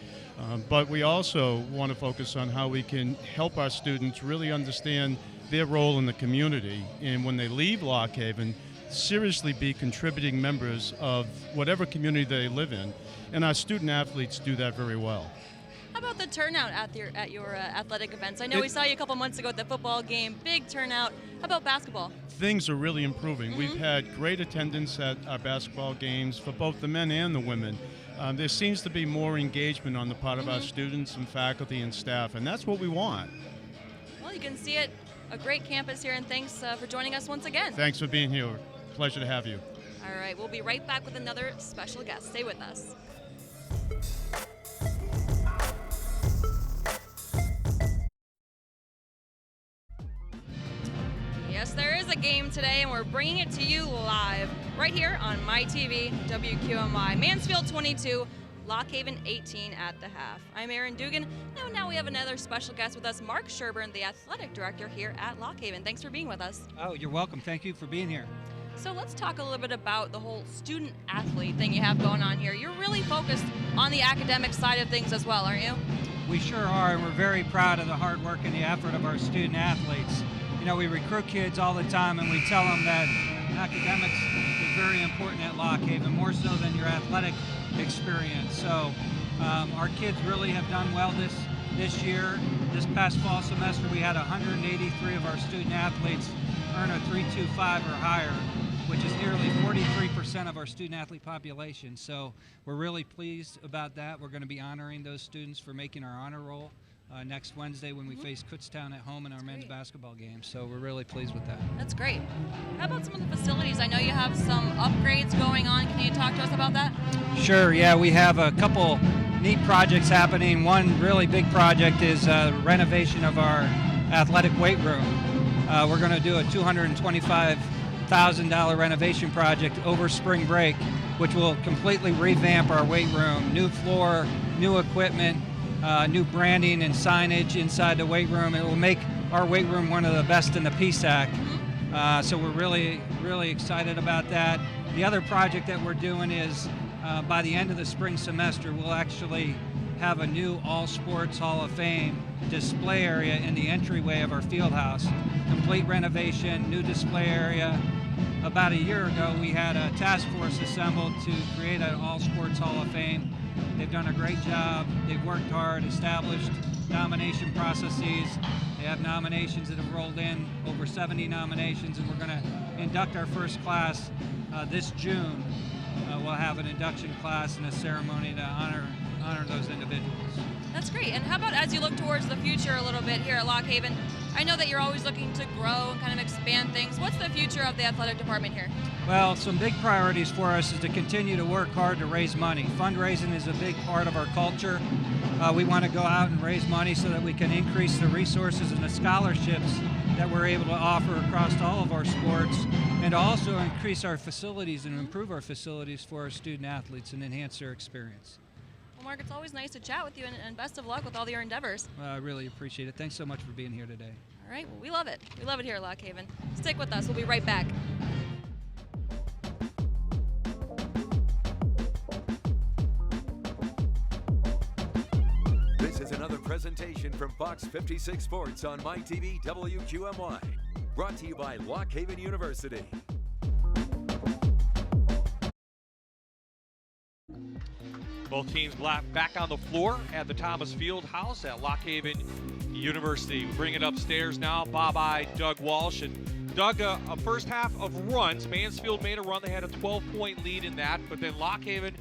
But we also want to focus on how we can help our students really understand their role in the community, and when they leave Lock Haven, seriously be contributing members of whatever community they live in, and our student athletes do that very well. How about the turnout at your athletic events? I know we saw you a couple months ago at the football game, big turnout. How about basketball? Things are really improving. We've had great attendance at our basketball games for both the men and the women. There seems to be more engagement on the part of our students and faculty and staff, and that's what we want. Well, you can see it. A great campus here, and thanks for joining us once again. Thanks for being here. Pleasure to have you. All right, we'll be right back with another special guest. Stay with us. Yes, there is a game today, and we're bringing it to you live right here on MyTV WQMY. Mansfield 22, Lock Haven 18 at the half. I'm Erin Dugan. Now we have another special guest with us, Mark Sherburne, the athletic director here at Lock Haven. Thanks for being with us. Oh, you're welcome. Thank you for being here. So let's talk a little bit about the whole student athlete thing you have going on here. You're really focused on the academic side of things as well, aren't you? We sure are, and we're very proud of the hard work and the effort of our student athletes. You know, we recruit kids all the time, and we tell them that academics is very important at Lock Haven, more so than your athletic experience. So our kids really have done well this year. This past fall semester, we had 183 of our student athletes earn a 3.25 or higher, which is nearly 43% of our student athlete population. So we're really pleased about that. We're going to be honoring those students for making our honor roll next Wednesday when we face Kutztown at home in our men's basketball game. So we're really pleased with that. That's great. How about some of the facilities? I know you have some upgrades going on. Can you talk to us about that? Sure, yeah, we have a couple neat projects happening. One really big project is renovation of our athletic weight room. We're going to do a $225,000 renovation project over spring break, which will completely revamp our weight room. New floor, new equipment, new branding and signage inside the weight room. It will make our weight room one of the best in the PSAC. So we're really, really excited about that. The other project that we're doing is by the end of the spring semester, we'll actually have a new All Sports Hall of Fame display area in the entryway of our field house. Complete renovation, new display area. About a year ago, we had a task force assembled to create an All Sports Hall of Fame. They've done a great job. They've worked hard, established nomination processes. They have nominations that have rolled in, over 70 nominations, and we're going to induct our first class this June. We'll have an induction class and a ceremony to honor those individuals. That's great. And how about as you look towards the future a little bit here at Lock Haven? I know that you're always looking to grow and kind of expand things. What's the future of the athletic department here? Well, some big priorities for us is to continue to work hard to raise money. Fundraising is a big part of our culture. We want to go out and raise money so that we can increase the resources and the scholarships that we're able to offer across all of our sports, and to also increase our facilities and improve our facilities for our student athletes and enhance their experience. Well, Mark, it's always nice to chat with you, and best of luck with all your endeavors. I really appreciate it. Thanks so much for being here today. All right, well, we love it. We love it here at Lock Haven. Stick with us. We'll be right back. This is another presentation from Fox 56 Sports on MyTV WQMY. Brought to you by Lock Haven University. Both teams back on the floor at the Thomas Field House at Lock Haven University. We bring it upstairs now. Bye-bye, Doug Walsh. And Doug, a first half of runs. Mansfield made a run. They had a 12-point lead in that, but then Lock Haven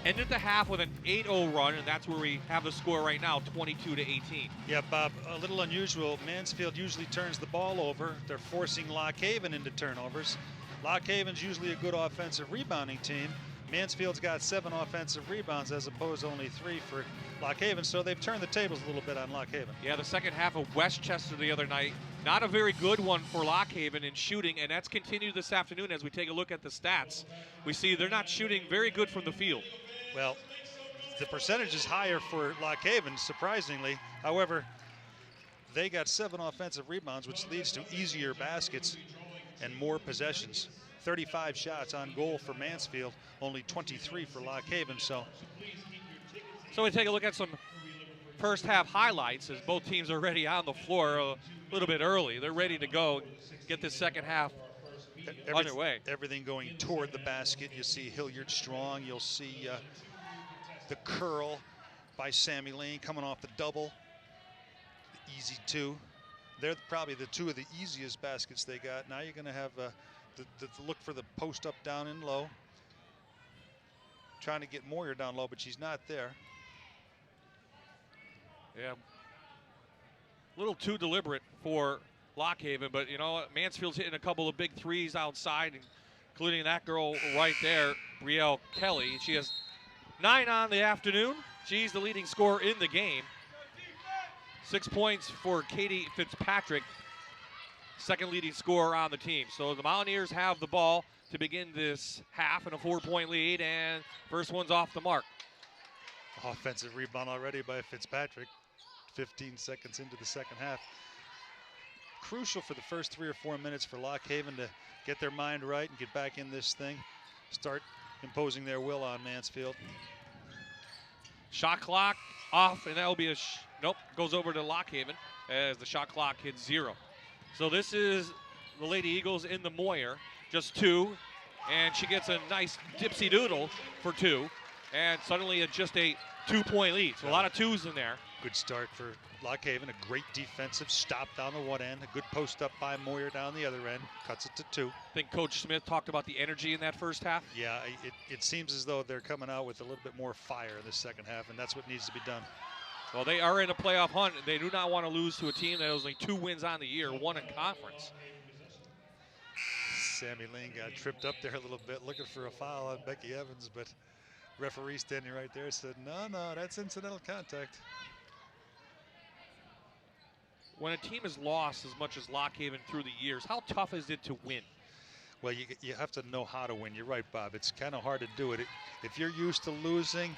ended the half with an 8-0 run, and that's where we have the score right now, 22-18. Yeah, Bob, a little unusual. Mansfield usually turns the ball over. They're forcing Lock Haven into turnovers. Lock Haven's usually a good offensive rebounding team. Mansfield's got 7 offensive rebounds as opposed to only 3 for Lock Haven, so they've turned the tables a little bit on Lock Haven. Yeah, the second half of Westchester the other night, not a very good one for Lock Haven in shooting, and that's continued this afternoon as we take a look at the stats. We see they're not shooting very good from the field. Well, the percentage is higher for Lock Haven, surprisingly. However, they got 7 offensive rebounds, which leads to easier baskets and more possessions. 35 shots on goal for Mansfield, only 23 for Lock Haven. So we take a look at some first half highlights as both teams are already on the floor a little bit early. They're ready to go, get this second half underway. Everything going toward the basket. You see Hilliard strong. You'll see the curl by Sammy Lane coming off the double. Easy two. They're probably the two of the easiest baskets they got. Now you're going to have the look for the post up, down, and low. Trying to get Moyer down low, but she's not there. Yeah. A little too deliberate for Lockhaven, but you know what? Mansfield's hitting a couple of big threes outside, including that girl right there, Brielle Kelly. She has 9 on the afternoon. She's the leading scorer in the game. 6 points for Katie Fitzpatrick, second leading scorer on the team. So the Mountaineers have the ball to begin this half in a 4-point lead, and first one's off the mark. Offensive rebound already by Fitzpatrick. 15 seconds into the second half. Crucial for the first 3 or 4 minutes for Lockhaven to get their mind right and get back in this thing. Start imposing their will on Mansfield. Shot clock off, and that will be a nope, goes over to Lockhaven as the shot clock hits 0. So this is the Lady Eagles in the Moyer, just 2, and she gets a nice dipsy doodle for 2, and suddenly it's just a 2-point lead. So a lot of 2s in there. Good start for Lockhaven, a great defensive stop down the one end, a good post up by Moyer down the other end, cuts it to 2. I think Coach Smith talked about the energy in that first half. Yeah, it seems as though they're coming out with a little bit more fire in the second half, and that's what needs to be done. Well, they are in a playoff hunt. They do not want to lose to a team that has only 2 wins on the year, 1 in conference. Sammy Lane got tripped up there a little bit, looking for a foul on Becky Evans, but referee standing right there said, no, that's incidental contact. When a team has lost as much as Lockhaven through the years, how tough is it to win? Well, you have to know how to win. You're right, Bob. It's kind of hard to do it. If you're used to losing,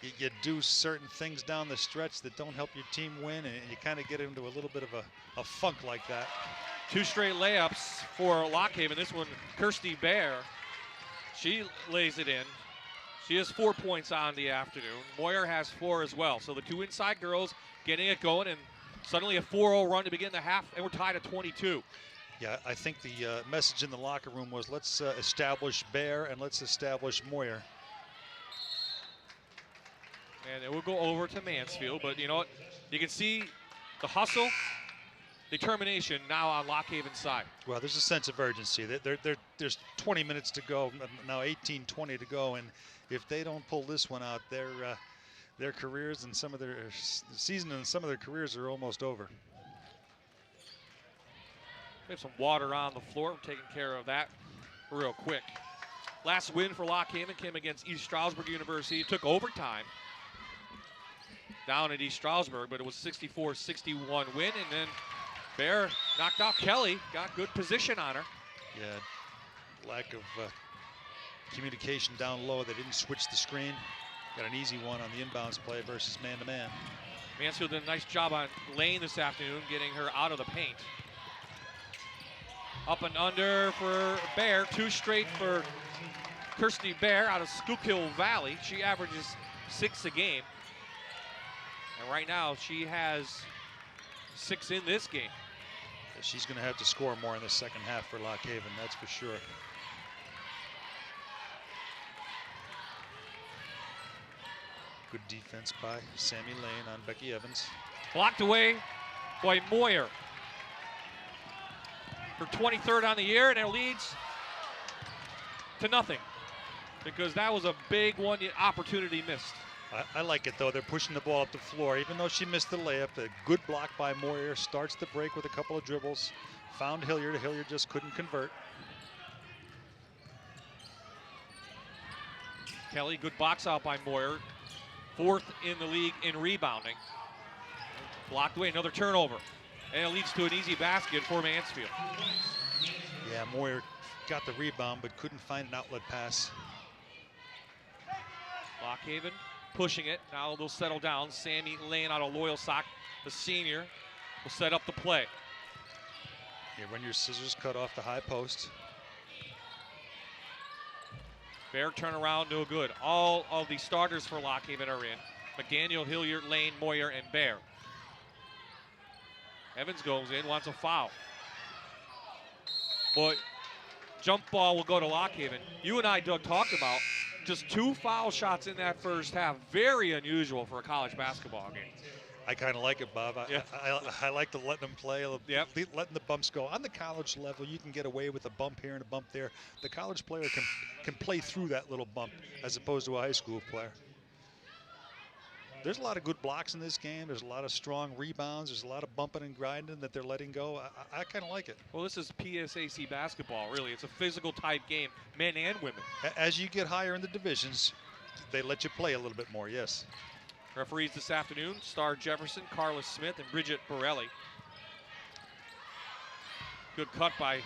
you do certain things down the stretch that don't help your team win, and you kind of get into a little bit of a funk like that. 2 straight layups for Lockhaven. This one, Kirsty Bear, she lays it in. She has 4 points on the afternoon. Moyer has 4 as well. So the 2 inside girls getting it going, and suddenly a 4-0 run to begin the half, and we're tied at 22. Yeah, I think the message in the locker room was let's establish Bear and let's establish Moyer. And it will go over to Mansfield, but you know what? You can see the hustle, determination now on Lockhaven's side. Well, there's a sense of urgency. There's 20 minutes to go, now 18-20 to go, and if they don't pull this one out, their careers and some of their season and some of their careers are almost over. We have some water on the floor. We're taking care of that real quick. Last win for Lockhaven came against East Stroudsburg University. It took overtime down at East Stroudsburg, but it was 64-61 win, and then Bear knocked out Kelly, got good position on her. Yeah, lack of communication down low. They didn't switch the screen. Got an easy one on the inbounds play versus man-to-man. Mansfield did a nice job on Lane this afternoon, getting her out of the paint. Up and under for Bear, 2 straight for Kirsty Bear out of Schuylkill Valley. She averages 6 a game. And right now she has 6 in this game. She's going to have to score more in the second half for Lockhaven, that's for sure. Good defense by Sammy Lane on Becky Evans. Blocked away by Moyer. Her 23rd on the year, and it leads to nothing because that was a big one opportunity missed. I like it, though. They're pushing the ball up the floor. Even though she missed the layup, a good block by Moyer. Starts the break with a couple of dribbles. Found Hilliard. Hilliard just couldn't convert. Kelly, good box out by Moyer. 4th in the league in rebounding. Blocked away, another turnover. And it leads to an easy basket for Mansfield. Yeah, Moyer got the rebound but couldn't find an outlet pass. Lockhaven pushing it. Now they'll settle down. Sammy Lane out of Loyalsock, the senior, will set up the play. You run your scissors, cut off the high post. Bear turnaround, no good. All of the starters for Lockhaven are in. McDaniel, Hilliard, Lane, Moyer, and Bear. Evans goes in, wants a foul. But Jump ball will go to Lockhaven. You and I, Doug, talked about just 2 foul shots in that first half. Very unusual for a college basketball game. I kind of like it, Bob. I like to let them play, letting the bumps go. On the college level, you can get away with a bump here and a bump there. The college player can play through that little bump as opposed to a high school player. There's a lot of good blocks in this game. There's a lot of strong rebounds. There's a lot of bumping and grinding that they're letting go. I kind of like it. Well, this is PSAC basketball, really. It's a physical type game, men and women. As you get higher in the divisions, they let you play a little bit more, yes. Referees this afternoon, Star Jefferson, Carla Smith, and Bridget Borelli. Good cut by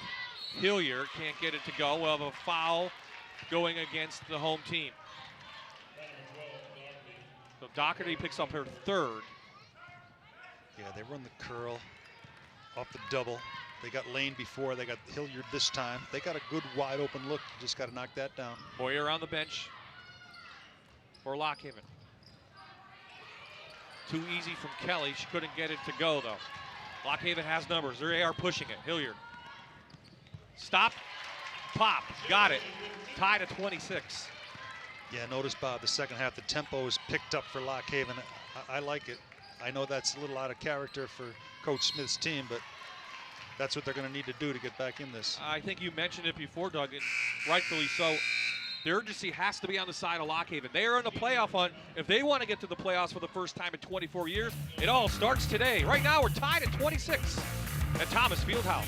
Hilliard. Can't get it to go. We'll have a foul going against the home team. So Doherty picks up her 3rd. Yeah, they run the curl off the double. They got Lane before. They got Hilliard this time. They got a good wide open look. Just got to knock that down. Boyer on the bench for Lockhaven. Too easy from Kelly. She couldn't get it to go, though. Lockhaven has numbers. They are pushing it. Hilliard. Stop. Pop. Got it. Tied at 26. Yeah, notice, Bob, the second half, the tempo is picked up for Lockhaven. I like it. I know that's a little out of character for Coach Smith's team, but that's what they're going to need to do to get back in this. I think you mentioned it before, Doug, and rightfully so. The urgency has to be on the side of Lockhaven. They are in the playoff hunt. If they want to get to the playoffs for the first time in 24 years, it all starts today. Right now, we're tied at 26 at Thomas Fieldhouse.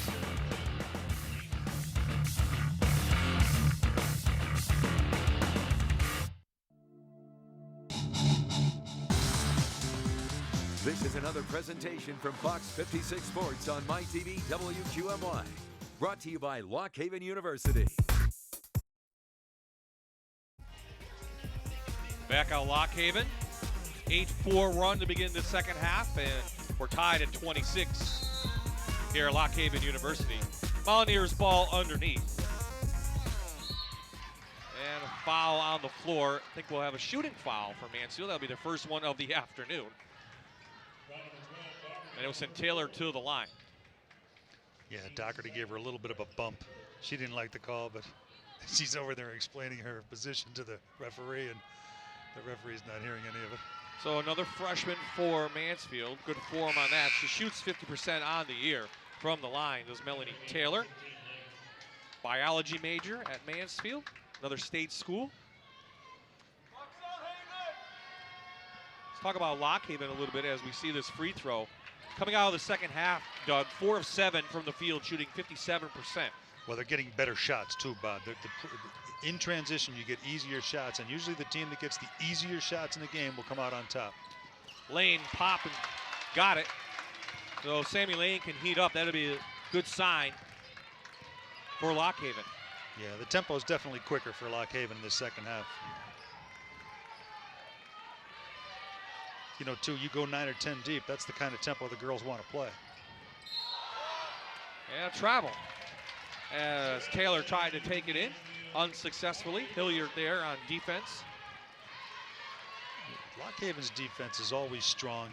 This is another presentation from Fox 56 Sports on MyTV WQMY. Brought to you by Lockhaven University. Back out Lockhaven. 8-4 run to begin the second half, and we're tied at 26 here at Lockhaven University. Mountaineers ball underneath. And a foul on the floor. I think we'll have a shooting foul for Mansfield. That'll be the first one of the afternoon. And it will send Taylor to the line. Yeah, Doherty gave her a little bit of a bump. She didn't like the call, but she's over there explaining her position to the referee, and the referee's not hearing any of it. So another freshman for Mansfield. Good form on that. She shoots 50% on the year from the line. Does Melanie Taylor. Biology major at Mansfield, another state school. Let's talk about Lockhaven a little bit as we see this free throw. Coming out of the second half, Doug, 4 of 7 from the field, shooting 57%. Well, they're getting better shots too, Bob. In transition, you get easier shots, and usually the team that gets the easier shots in the game will come out on top. Lane pop and got it. So Sammy Lane can heat up. That'll be a good sign for Lockhaven. Yeah, the tempo is definitely quicker for Lockhaven in the second half. You know, too, you go 9 or 10 deep, that's the kind of tempo the girls want to play. And travel as Taylor tried to take it in unsuccessfully. Hilliard there on defense. Lockhaven's defense is always strong.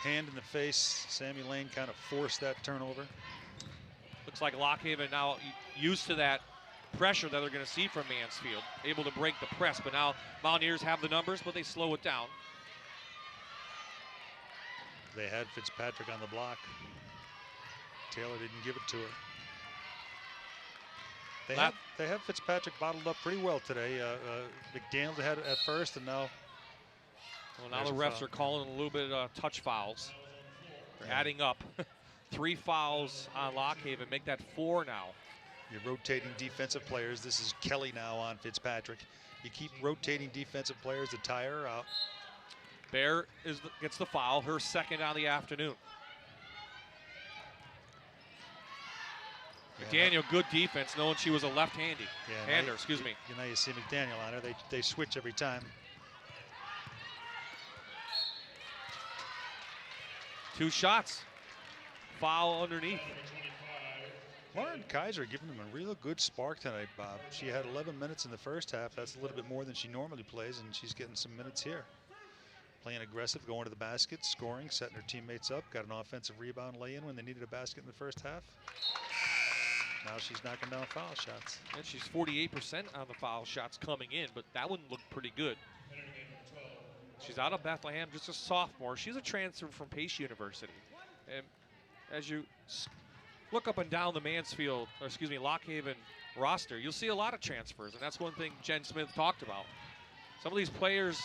Hand in the face. Sammy Lane kind of forced that turnover. Looks like Lockhaven now used to that pressure that they're going to see from Mansfield. Able to break the press, but now Mountaineers have the numbers, but they slow it down. They had Fitzpatrick on the block. Taylor didn't give it to her. They have Fitzpatrick bottled up pretty well today. McDaniels had it at first, and now. Well, now the refs are calling a little bit of touch fouls. They're adding up. 3 fouls on Lockhaven, make that 4 now. You're rotating defensive players. This is Kelly now on Fitzpatrick. You keep rotating defensive players to tire her out. Bear gets the foul, her second on the afternoon. Yeah, McDaniel, good defense, knowing she was a left-hander. Excuse me. You know, you see McDaniel on her. They switch every time. 2 shots. Foul underneath. Lauren Kaiser giving them a real good spark tonight, Bob. She had 11 minutes in the first half. That's a little bit more than she normally plays, and she's getting some minutes here. Playing aggressive, going to the basket, scoring, setting her teammates up. Got an offensive rebound lay-in when they needed a basket in the first half. Now she's knocking down foul shots. And she's 48% on the foul shots coming in, but that one looked pretty good. She's out of Bethlehem, just a sophomore. She's a transfer from Pace University. And as you look up and down the Mansfield, or excuse me, Lock Haven roster, you'll see a lot of transfers, and that's one thing Jen Smith talked about. Some of these players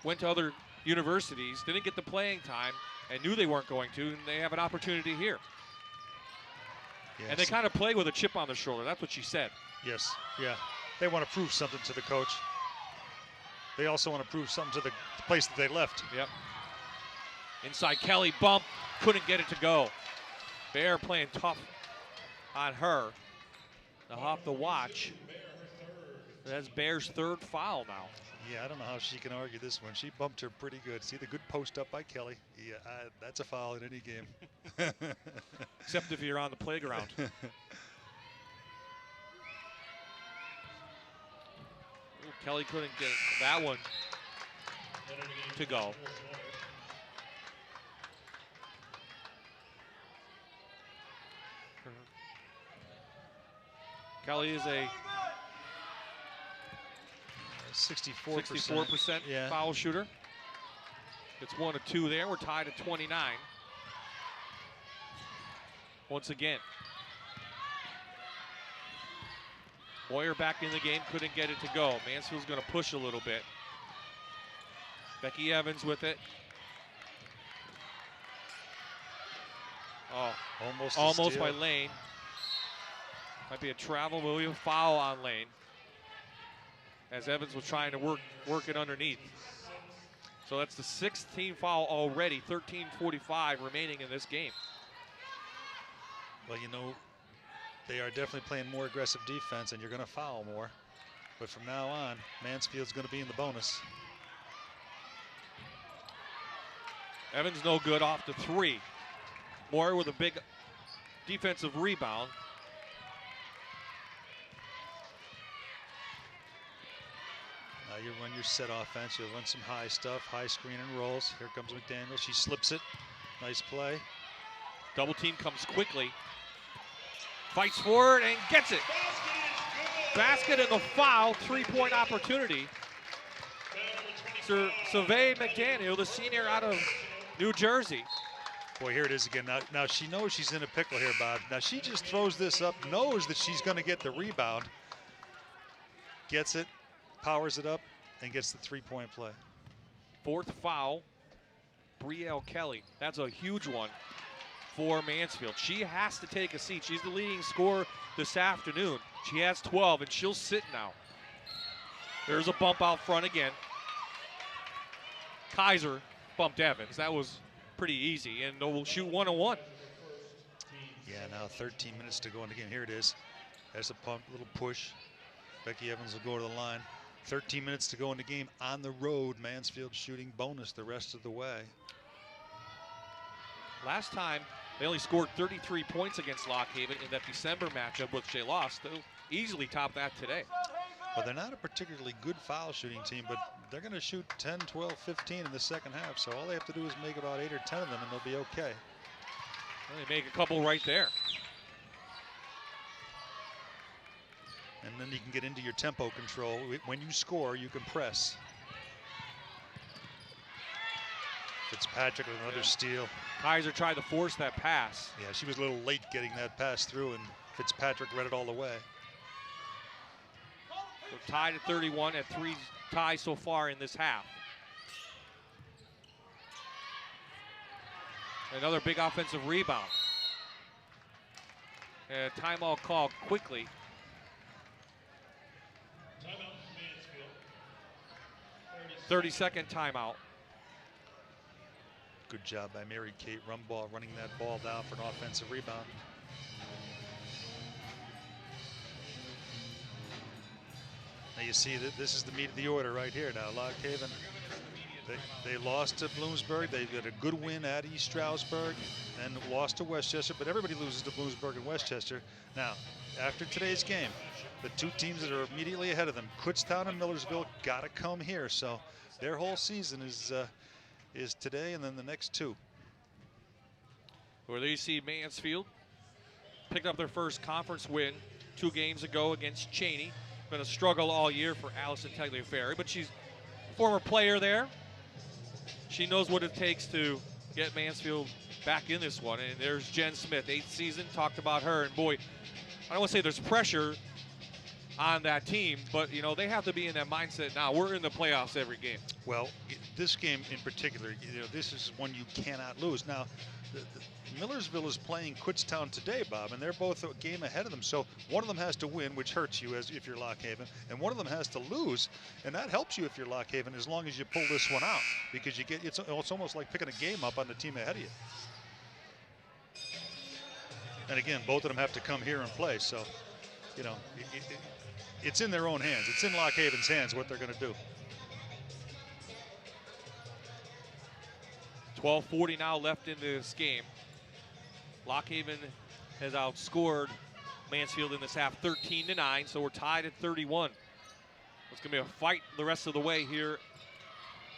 went to other universities, didn't get the playing time, and knew they weren't going to, and they have an opportunity here. Yes. And they kind of play with a chip on their shoulder. That's what she said. Yes, yeah. They want to prove something to the coach. They also want to prove something to the place that they left. Yep. Inside Kelly, bump, couldn't get it to go. Bear playing tough on her. Now off the watch. That's Bear's third foul now. Yeah, I don't know how she can argue this one. She bumped her pretty good. See the good post up by Kelly. Yeah, that's a foul in any game. Except if you're on the playground. Ooh, Kelly couldn't get that one to go. Kelly is a 64% yeah. foul shooter. It's 1 of 2 there. We're tied at 29. Once again. Boyer back in the game, couldn't get it to go. Mansfield's going to push a little bit. Becky Evans with it. Oh, almost by Lane. Might be a travel, but we have a foul on Lane, as Evans was trying to work it underneath. So that's the 6th team foul already, 13:45 remaining in this game. Well, you know, they are definitely playing more aggressive defense, and you're going to foul more. But from now on, Mansfield's going to be in the bonus. Evans no good off the 3. Moore with a big defensive rebound. You run your set offense. You'll run some high stuff, high screen and rolls. Here comes McDaniel. She slips it. Nice play. Double team comes quickly. Fights forward and gets it. Basket and the foul. 3-point opportunity. Survey McDaniel, the senior out of New Jersey. Boy, here it is again. Now she knows she's in a pickle here, Bob. Now she just throws this up, knows that she's going to get the rebound. Gets it, powers it up, and gets the 3-point play. 4th foul, Brielle Kelly. That's a huge one for Mansfield. She has to take a seat. She's the leading scorer this afternoon. She has 12, and she'll sit now. There's a bump out front again. Kaiser bumped Evans. That was pretty easy, and we'll shoot 1-on-1. Yeah, now 13 minutes to go in the game. Here it is. There's a pump, little push. Becky Evans will go to the line. 13 minutes to go in the game on the road. Mansfield shooting bonus the rest of the way. Last time, they only scored 33 points against Lock Haven in that December matchup, which they lost. They'll easily top that today. Well, they're not a particularly good foul shooting team, but they're going to shoot 10, 12, 15 in the second half. So all they have to do is make about 8 or 10 of them, and they'll be okay. Well, they make a couple right there. And then you can get into your tempo control. When you score, you can press. Fitzpatrick with another steal. Kaiser tried to force that pass. Yeah, she was a little late getting that pass through, and Fitzpatrick read it all the way. We're tied at 31 at 3 ties so far in this half. Another big offensive rebound. And a timeout call quickly. 30-second timeout. Good job by Mary Kate Rumbaugh running that ball down for an offensive rebound. Now you see that this is the meat of the order right here. Now Lock Haven, they lost to Bloomsburg. They got a good win at East Stroudsburg and lost to Westchester, but everybody loses to Bloomsburg and Westchester. Now, after today's game, the 2 teams that are immediately ahead of them, Kutztown and Millersville, got to come here. So their whole season is today and then the next 2. Where you see Mansfield picked up their first conference win 2 games ago against Cheney. Been a struggle all year for Allison Tagliaferri, but she's a former player there. She knows what it takes to get Mansfield back in this one. And there's Jen Smith, 8th season, talked about her. And boy, I don't want to say there's pressure on that team, but, you know, they have to be in that mindset now. We're in the playoffs every game. Well, this game in particular, you know, this is one you cannot lose. Now, Millersville is playing Kutztown today, Bob, and they're both a game ahead of them. So one of them has to win, which hurts you as if you're Lock Haven, and one of them has to lose, and that helps you if you're Lock Haven as long as you pull this one out, because you get it's almost like picking a game up on the team ahead of you. And again, both of them have to come here and play. So, you know, it's in their own hands. It's in Lock Haven's hands what they're going to do. 12:40 now left in this game. Lock Haven has outscored Mansfield in this half 13-9, so we're tied at 31. It's going to be a fight the rest of the way here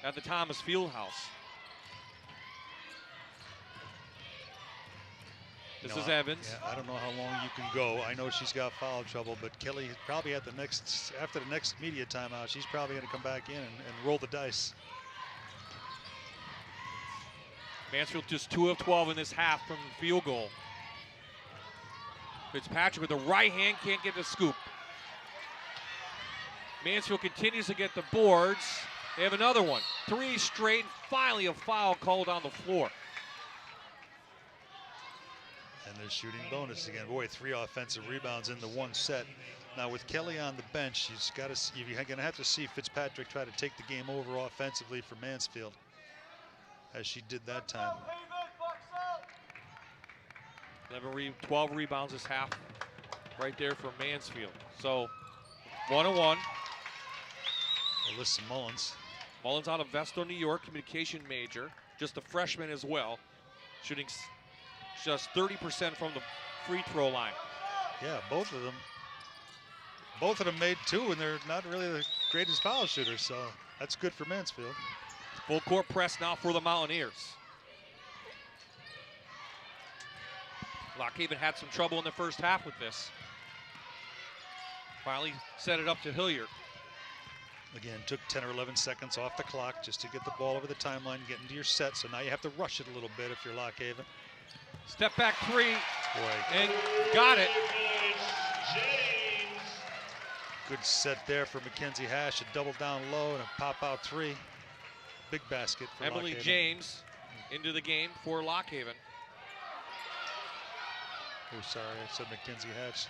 at the Thomas Fieldhouse. This is Evans. Yeah, I don't know how long you can go. I know she's got foul trouble, but Kelly probably after the next media timeout, she's probably going to come back in and roll the dice. Mansfield just 2 of 12 in this half from the field goal. Fitzpatrick with the right hand, can't get the scoop. Mansfield continues to get the boards. They have another one. 3 straight, finally a foul called on the floor. And they're shooting bonus again. Boy, 3 offensive rebounds in the one set. Now with Kelly on the bench, you're going to have to see Fitzpatrick try to take the game over offensively for Mansfield, as she did that time. 12 rebounds this half right there for Mansfield. So 1-1. Alyssa Mullins. Mullins out of Vestal, New York, communication major, just a freshman as well, shooting just 30% from the free throw line. Yeah, both of them made 2, and they're not really the greatest foul shooters, so that's good for Mansfield. Full court press now for the Mountaineers. Lock Haven had some trouble in the first half with this. Finally set it up to Hilliard. Again, took 10 or 11 seconds off the clock just to get the ball over the timeline, get into your set, so now you have to rush it a little bit if you're Lock Haven. Step back 3, Boy. and got it. Good set there for Mackenzie Hash, a double down low and a pop out 3. Big basket for Emily Lock Haven. James into the game for Lock Haven. Oh, sorry, I said Mackenzie Hatch.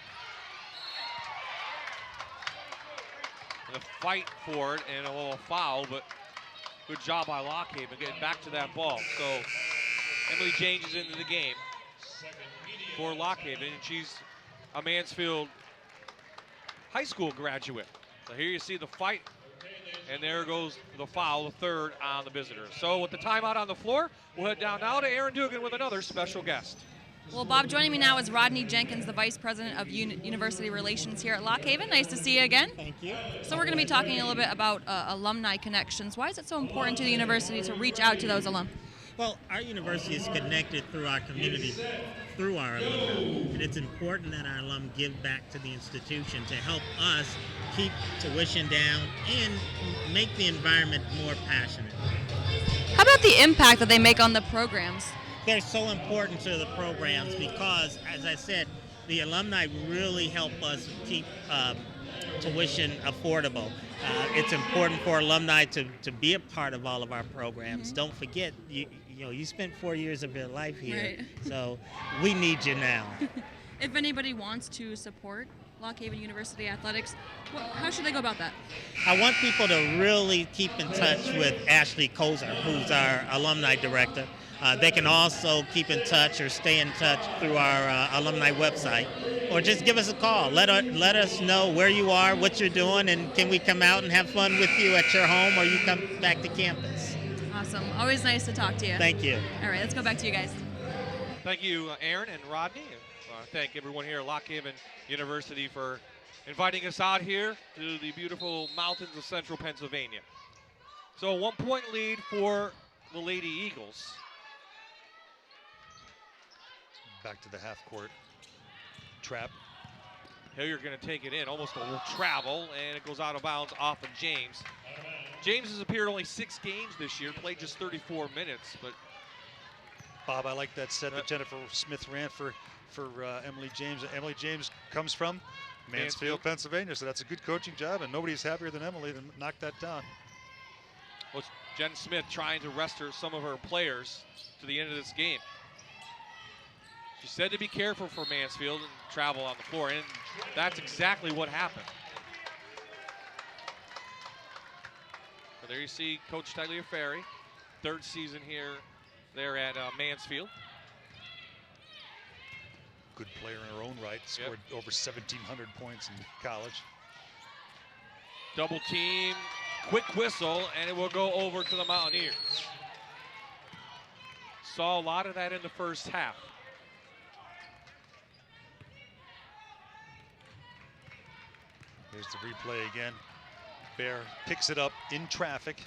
And a fight for it and a little foul, but good job by Lock Haven getting back to that ball. So Emily James is into the game for Lock Haven, and she's a Mansfield high school graduate. So here you see the fight, and there goes the foul, the 3rd on the visitors. So with the timeout on the floor, we'll head down now to Aaron Dugan with another special guest. Well, Bob, joining me now is Rodney Jenkins, the Vice President of University Relations here at Lock Haven. Nice to see you again. Thank you. So we're going to be talking a little bit about alumni connections. Why is it so important to the university to reach out to those alum? Well, our university is connected through our community, through our alumni, and it's important that our alum give back to the institution to help us keep tuition down and make the environment more passionate. How about the impact that they make on the programs? They're so important to the programs because, as I said, the alumni really help us keep tuition affordable. It's important for alumni to be a part of all of our programs. Don't forget, you spent 4 years of your life here, right. So we need you now. If anybody wants to support Lock Haven University Athletics, how should they go about that? I want people to really keep in touch with Ashley Kozer, who's our alumni director. They can also keep in touch or stay in touch through our alumni website, or just give us a call. Let us know where you are, what you're doing, and can we come out and have fun with you at your home, or you come back to campus. Awesome. Always nice to talk to you. Thank you. All right, let's go back to you guys. Thank you, Aaron and Rodney. Thank everyone here at Lock Haven University for inviting us out here to the beautiful mountains of central Pennsylvania. So a 1-point lead for the Lady Eagles. Back to the half court. trap. Hilliard going to take it in, almost a travel, and it goes out of bounds off of James. James has appeared only 6 games this year, played just 34 minutes, but Bob, I like that set that Jennifer Smith ran for Emily James. Emily James comes from Mansfield, Pennsylvania, so that's a good coaching job, and nobody's happier than Emily to knock that down. Well, it's Jen Smith trying to rest some of her players to the end of this game. She said to be careful for Mansfield and travel on the floor, and that's exactly what happened. So there you see Coach Tagliaferri, 3rd season here there at Mansfield. Good player in her own right, scored over 1,700 points in college. Double team, quick whistle, and it will go over to the Mountaineers. Saw a lot of that in the first half. Here's the replay again. Bear picks it up in traffic,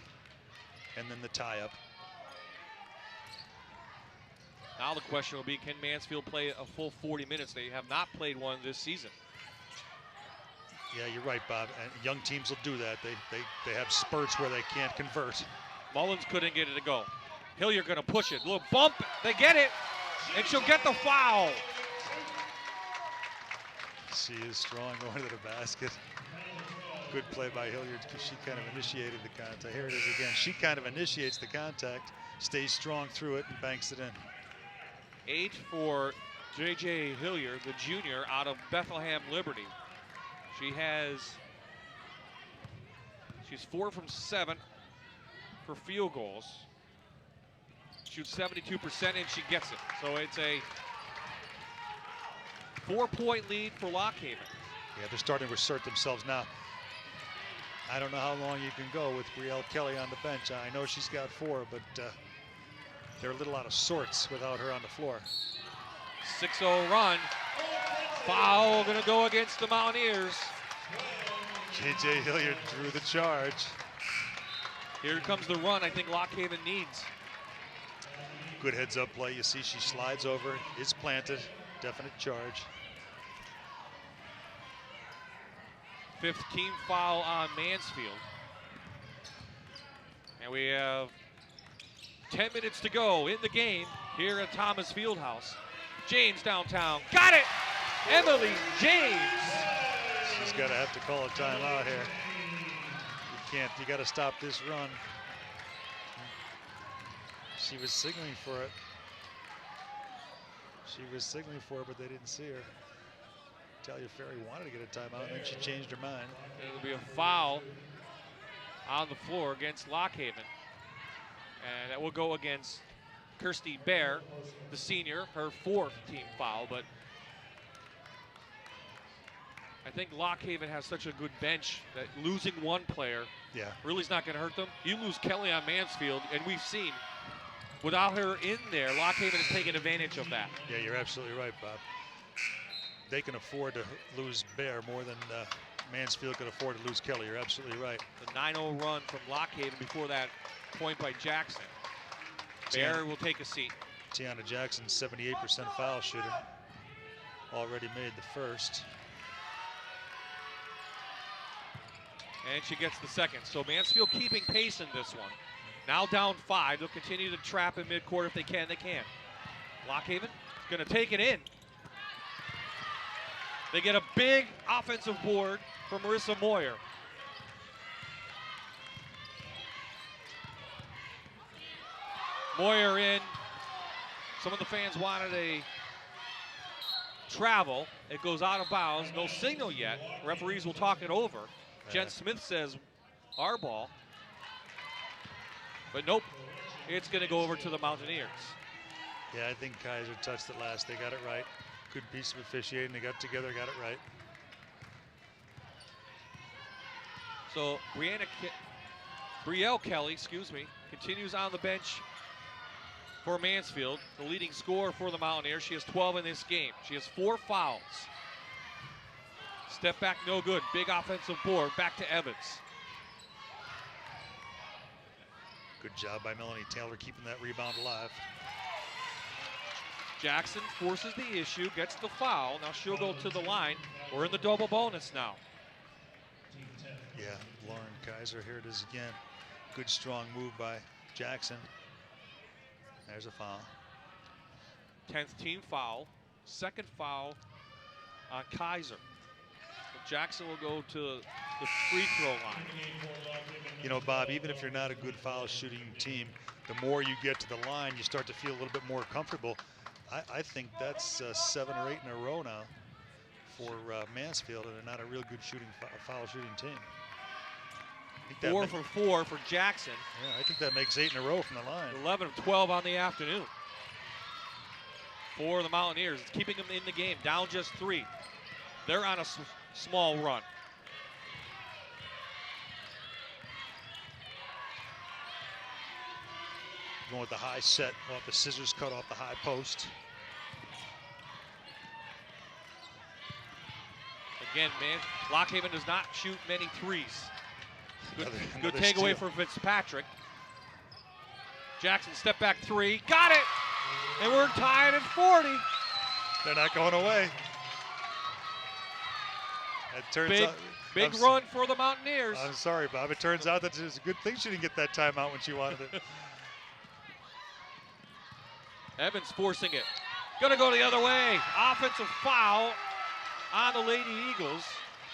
and then the tie-up. Now the question will be, can Mansfield play a full 40 minutes? They have not played one this season. Yeah, you're right, Bob. And young teams will do that. They have spurts where they can't convert. Mullins couldn't get it to go. Hilliard going to push it. Little bump. They get it, and she'll get the foul. She is strong going to the basket. Good play by Hilliard because she kind of initiated the contact. Here it is again. She kind of initiates the contact, stays strong through it, and banks it in. 8 for J.J. Hilliard, the junior out of Bethlehem Liberty. She's 4 from 7 for field goals. Shoots 72% and she gets it. So it's a 4-point lead for Lockhaven. Yeah, they're starting to assert themselves now. I don't know how long you can go with Brielle Kelly on the bench. I know she's got 4, but they're a little out of sorts without her on the floor. 6-0 run. Foul gonna go against the Mountaineers. J.J. Hilliard drew the charge. Here comes the run I think Lockhaven needs. Good heads-up play. You see she slides over, is planted. Definite charge. 5th team foul on Mansfield. And we have 10 minutes to go in the game here at Thomas Fieldhouse. James downtown, got it! Emily James. She's gonna have to call a timeout here. You gotta stop this run. She was signaling for it. But they didn't see her. Tagliaferri wanted to get a timeout, and then she changed her mind. It'll be a foul on the floor against Lockhaven. And that will go against Kirsty Bear, the senior, her 4th team foul. But I think Lockhaven has such a good bench that losing one player really is not going to hurt them. You lose Kelly on Mansfield, and we've seen without her in there, Lockhaven has taken advantage of that. Yeah, you're absolutely right, Bob. They can afford to lose Bear more than Mansfield could afford to lose Kelly. You're absolutely right. The 9-0 run from Lockhaven before that point by Jackson. Bear will take a seat. Tiana Jackson, 78% foul shooter. Already made the first. And she gets the second. So Mansfield keeping pace in this one. Now down 5. They'll continue to trap in midcourt if they can. They can. Lockhaven is going to take it in. They get a big offensive board from Marissa Moyer. Moyer in. Some of the fans wanted a travel. It goes out of bounds. No signal yet. Referees will talk it over. Jen Smith says our ball. But nope. It's going to go over to the Mountaineers. Yeah, I think Kaiser touched it last. They got it right. Good piece of officiating. They got together, got it right. So Brielle Kelly, continues on the bench for Mansfield, the leading scorer for the Mountaineers. She has 12 in this game. She has 4 fouls. Step back, no good. Big offensive board. Back to Evans. Good job by Melanie Taylor keeping that rebound alive. Jackson forces the issue, gets the foul. Now she'll go to the line. We're in the double bonus now. Yeah, Lauren Kaiser, here it is again. Good strong move by Jackson. There's a foul. 10th team foul. Second foul on Kaiser. Jackson will go to the free throw line. You know, Bob, even if you're not a good foul shooting team, the more you get to the line, you start to feel a little bit more comfortable. I think that's 7 or 8 in a row now for Mansfield, and they're not a real good foul shooting team. 4 for 4 for Jackson. Yeah, I think that makes 8 in a row from the line. 11 of 12 on the afternoon. For the Mountaineers, keeping them in the game, down just 3. They're on a small run. Going with the high set off the scissors cut off the high post. Again, man, Lockhaven does not shoot many threes. Good Another takeaway steal. for Fitzpatrick. Jackson step back 3, got it! And we're tied at 40. They're not going away. It turns out, big run for the Mountaineers. I'm sorry, Bob. It turns out that it's a good thing she didn't get that timeout when she wanted it. Evans forcing it. Gonna go the other way. Offensive foul on the Lady Eagles.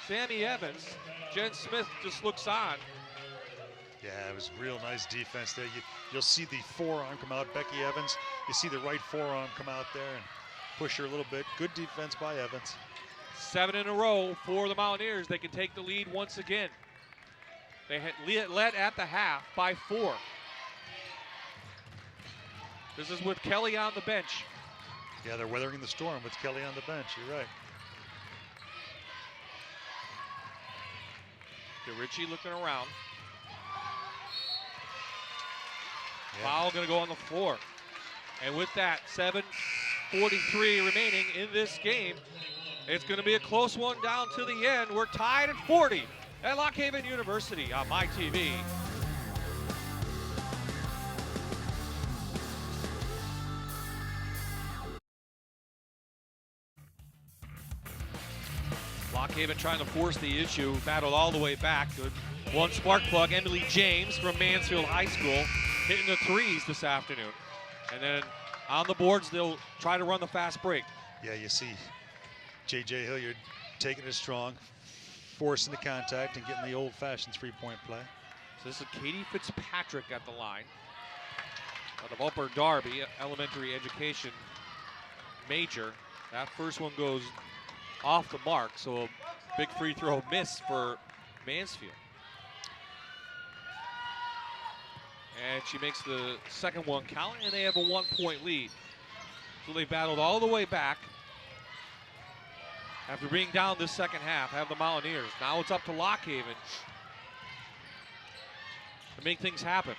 Sammy Evans. Jen Smith just looks on. Yeah, it was real nice defense there. You'll see the forearm come out, Becky Evans. You see the right forearm come out there and push her a little bit. Good defense by Evans. 7 in a row for the Mountaineers. They can take the lead once again. They had led at the half by 4. This is with Kelly on the bench. Yeah, they're weathering the storm with Kelly on the bench. You're right. DeRicci looking around. Yeah. Foul going to go on the floor. And with that, 7:43 remaining in this game. It's going to be a close one down to the end. We're tied at 40 at Lockhaven University on MyTV. Lockhaven trying to force the issue, battled all the way back. Good one spark plug, Emily James from Mansfield High School, hitting the threes this afternoon. And then on the boards, they'll try to run the fast break. Yeah, you see J.J. Hilliard taking it strong, forcing the contact and getting the old-fashioned three-point play. So this is Katie Fitzpatrick at the line out of Upper Darby, elementary education major. That first one goes off the mark, so a big free throw miss for Mansfield. And she makes the second one count, and they have a 1-point lead. So they battled all the way back. After being down this second half, have the Mountaineers. Now it's up to Lockhaven to make things happen.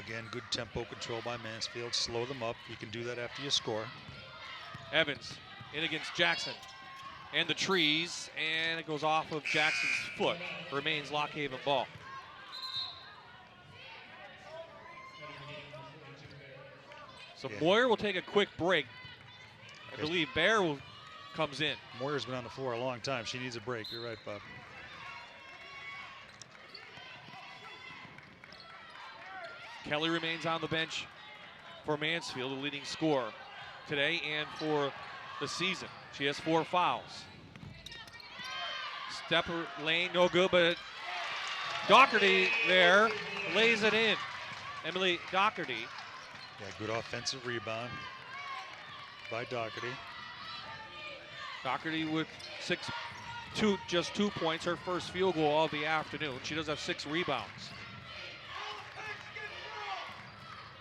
Again, good tempo control by Mansfield. Slow them up. You can do that after you score. Evans in against Jackson. And the trees, and it goes off of Jackson's foot. Remains Lockhaven ball. So Yeah. Moyer will take a quick break. I believe Bear comes in. Moyer's been on the floor a long time. She needs a break. You're right, Bob. Kelly remains on the bench for Mansfield, the leading scorer today and for the season. She has 4 fouls. Stepper lane, no good, but Doherty there lays it in. Emily Doherty. Yeah, good offensive rebound by Doherty. Doherty with just 2 points, her first field goal of the afternoon. She does have 6 rebounds.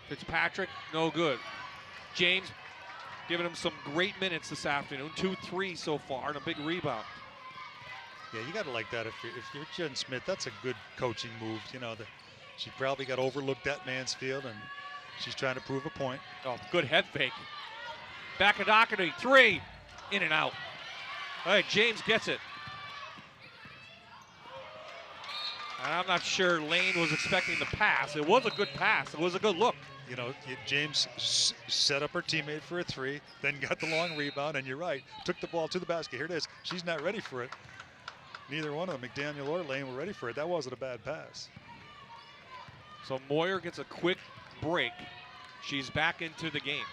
Fitzpatrick, no good. James giving him some great minutes this afternoon. 2-3 so far and a big rebound. Yeah, you got to like that. If you're Jen Smith, that's a good coaching move. You know, she probably got overlooked at Mansfield, and she's trying to prove a point. Oh, good head fake. Back of Doherty, 3, in and out. All right, James gets it. I'm not sure Lane was expecting the pass. It was a good pass. It was a good look. You know, James set up her teammate for a three, then got the long rebound, and you're right, took the ball to the basket. Here it is. She's not ready for it. Neither one of them, McDaniel or Lane, were ready for it. That wasn't a bad pass. So Moyer gets a quick break. She's back into the game.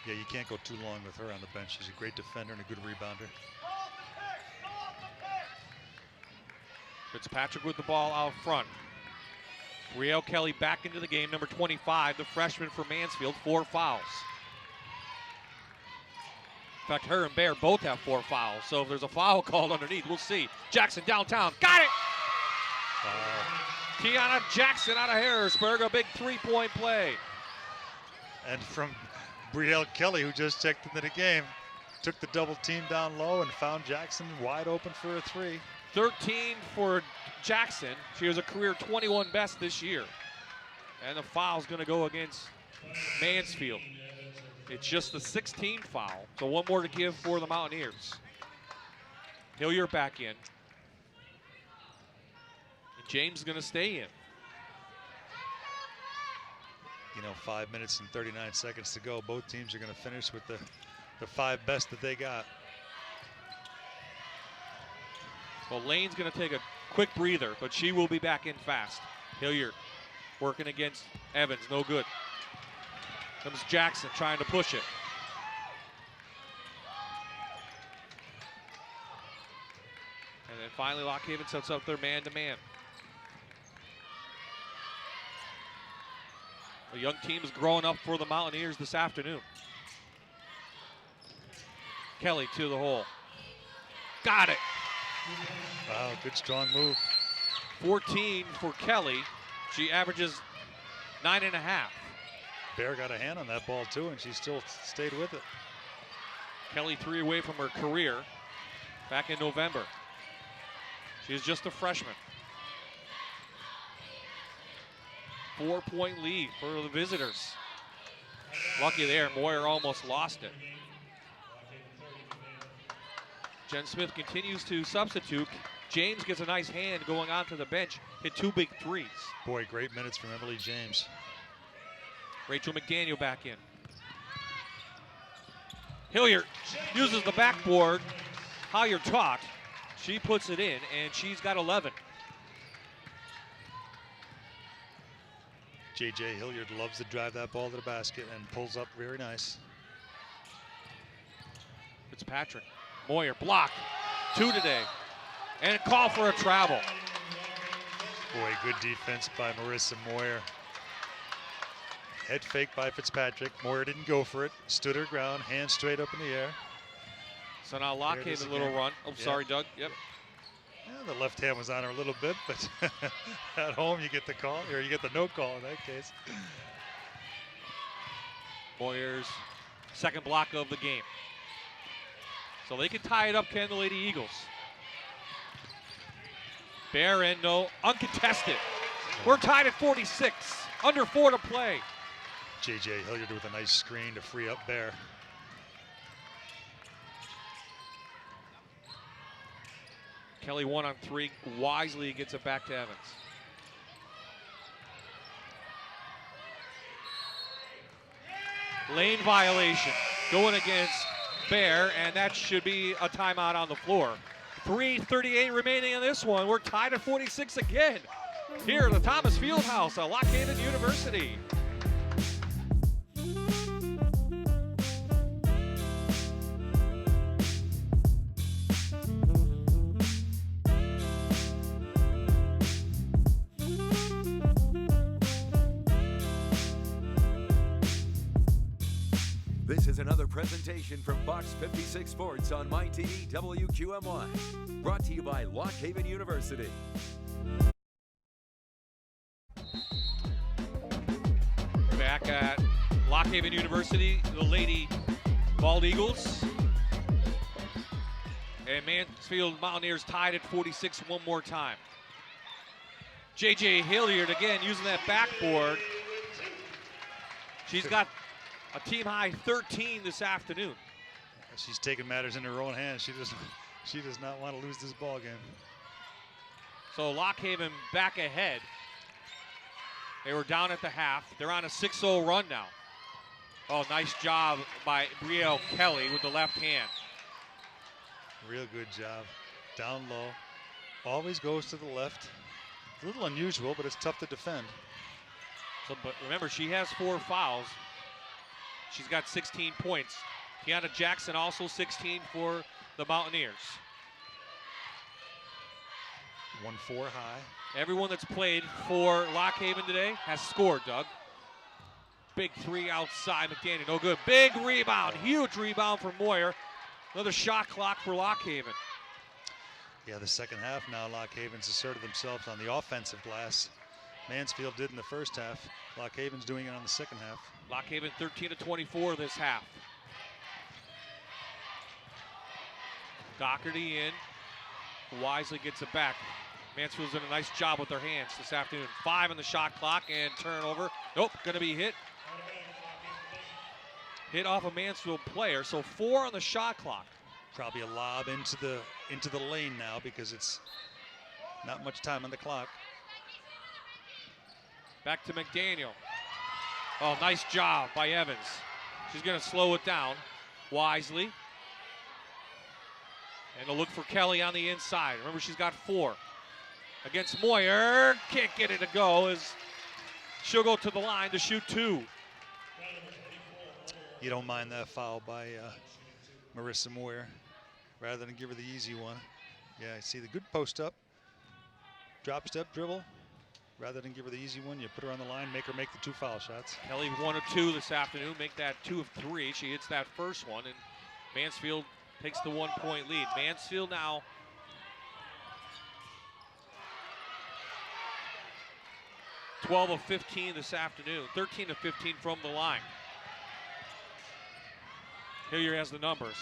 Yeah, you can't go too long with her on the bench. She's a great defender and a good rebounder. Fitzpatrick with the ball out front. Brielle Kelly back into the game, number 25, the freshman for Mansfield, 4 fouls. In fact, her and Bear both have 4 fouls, so if there's a foul called underneath, we'll see. Jackson downtown, got it! Tiana Jackson out of Harrisburg, a big 3-point play. And from Brielle Kelly, who just checked into the game, took the double team down low and found Jackson wide open for a three. 13 for Jackson. She was a career 21 best this year. And the foul's going to go against Mansfield. It's just the 16th foul, so one more to give for the Mountaineers. Hilliard back in. And James is going to stay in. You know, 5 minutes and 39 seconds to go. Both teams are going to finish with the 5 best that they got. Well, Lane's going to take a quick breather, but she will be back in fast. Hilliard working against Evans, no good. Comes Jackson trying to push it. And then finally Lock Haven sets up their man-to-man. A young team is growing up for the Mountaineers this afternoon. Kelly to the hole. Got it. Wow, good strong move. 14 for Kelly. She averages 9.5. Bear got a hand on that ball too, and she still stayed with it. Kelly 3 away from her career back in November. She's just a freshman. 4-point lead for the visitors. Lucky there, Moyer almost lost it. Jen Smith continues to substitute. James gets a nice hand going onto the bench, hit 2 big threes. Boy, great minutes from Emily James. Rachel McDaniel back in. Hilliard uses the backboard. Hilliard taught. She puts it in, and she's got 11. J.J. Hilliard loves to drive that ball to the basket and pulls up very nice. Fitzpatrick. Moyer block. 2 today. And a call for a travel. Boy, good defense by Marissa Moyer. Head fake by Fitzpatrick. Moyer didn't go for it. Stood her ground, hands straight up in the air. So now Lock Haven a little run. Oh, sorry, Doug. Yep. Yeah, the left hand was on her a little bit, but at home you get the call, or you get the no call in that case. Moyer's second block of the game. So they can tie it up, can the Lady Eagles. Bear and no, uncontested. We're tied at 46, under 4 to play. J.J. Hilliard with a nice screen to free up Bear. Kelly 1 on 3, wisely gets it back to Evans. Lane violation going against Bear, and that should be a timeout on the floor. 3:38 remaining in this one. We're tied at 46 again here at the Thomas Fieldhouse at Lock Haven University. This is another presentation from Fox 56 Sports on MyTV WQMY. Brought to you by Lock Haven University. Back at Lock Haven University, the Lady Bald Eagles and Mansfield Mountaineers tied at 46 one more time. J.J. Hilliard again using that backboard. She's got a team high 13 this afternoon. She's taking matters in her own hands. She does not want to lose this ball game. So Lock Haven back ahead. They were down at the half. They're on a 6-0 run now. Oh, nice job by Brielle Kelly with the left hand. Real good job. Down low. Always goes to the left. A little unusual, but it's tough to defend. So, but remember, she has 4 fouls. She's got 16 points. Tiana Jackson also 16 for the Mountaineers. 1-4 high. Everyone that's played for Lock Haven today has scored, Doug. Big 3 outside, McDaniel, no good. Big rebound, huge rebound for Moyer. Another shot clock for Lock Haven. Yeah, the second half now, Lock Haven's asserted themselves on the offensive glass. Mansfield did in the first half. Lock Haven's doing it on the second half. Lock Haven 13 of 24 this half. Doherty in. Wisely gets it back. Mansfield's done a nice job with their hands this afternoon. 5 on the shot clock and turnover. Nope, gonna be hit. Hit off a Mansfield player, so 4 on the shot clock. Probably a lob into the lane now because it's not much time on the clock. Back to McDaniel. Oh, nice job by Evans. She's gonna slow it down. Wisely. And a look for Kelly on the inside. Remember, she's got 4. Against Moyer, can't get it to go as she'll go to the line to shoot 2. You don't mind that foul by Marissa Moyer, rather than give her the easy one. Yeah, I see the good post up, drop step dribble. Rather than give her the easy one, you put her on the line, make her make the 2 foul shots. Kelly 1 of 2 this afternoon, make that 2 of 3. She hits that first one, and Mansfield takes the 1-point lead. Mansfield now 12 of 15 this afternoon, 13 of 15 from the line. Hilliard has the numbers.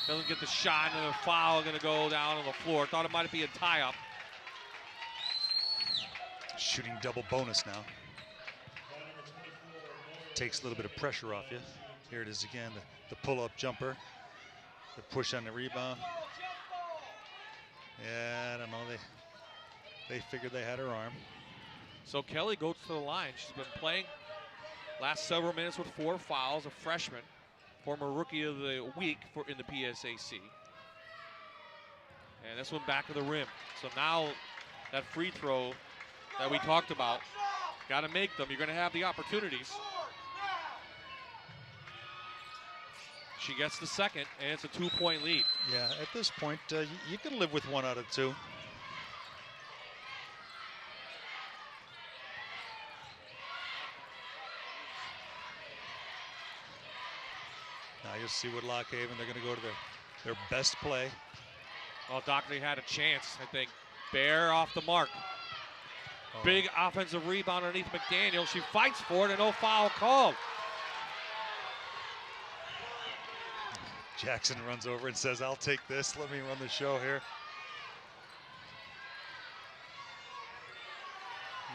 Doesn't get the shot, and the foul going to go down on the floor. Thought it might be a tie-up. Shooting double bonus now. Takes a little bit of pressure off you. Here it is again, the pull-up jumper. The push on the rebound. Yeah, I don't know. They figured they had her arm. So Kelly goes to the line. She's been playing last several minutes with 4 fouls, a freshman, former rookie of the week in the PSAC. And this one back of the rim. So now that free throw that we talked about, got to make them. You're going to have the opportunities. She gets the second, and it's a 2-point lead. Yeah, at this point, you can live with 1 out of 2. Now you'll see with Lock Haven, they're going to go to their best play. Well, Doherty had a chance, I think. Bear off the mark. Oh. Big offensive rebound underneath McDaniel. She fights for it, and no foul called. Jackson runs over and says, I'll take this. Let me run the show here.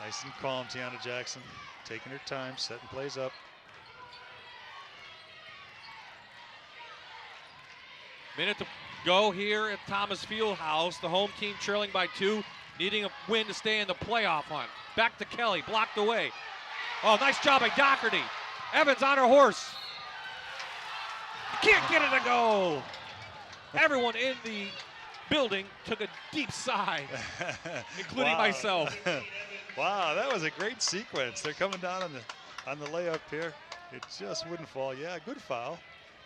Nice and calm, Tiana Jackson. Taking her time, setting plays up. Minute to go here at Thomas Fieldhouse. The home team trailing by 2, needing a win to stay in the playoff hunt. Back to Kelly, blocked away. Oh, nice job by Doherty. Evans on her horse. Can't get it to go. Everyone in the building took a deep sigh, including myself. Wow, that was a great sequence. They're coming down on the layup here. It just wouldn't fall. Yeah, good foul.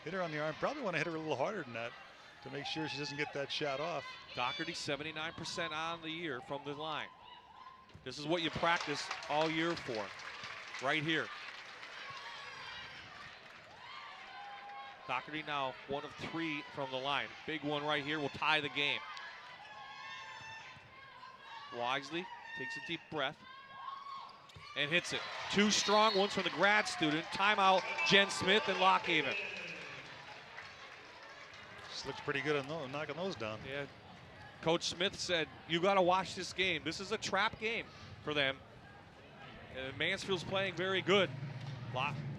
Hit her on the arm. Probably want to hit her a little harder than that to make sure she doesn't get that shot off. Doherty 79% on the year from the line. This is what you practice all year for, right here. Doherty now 1 of 3 from the line. Big one right here will tie the game. Wisely takes a deep breath and hits it. 2 strong ones from the grad student. Timeout, Jen Smith and Lock Haven. This looks pretty good on knocking those down. Yeah. Coach Smith said, you got to watch this game. This is a trap game for them. And Mansfield's playing very good.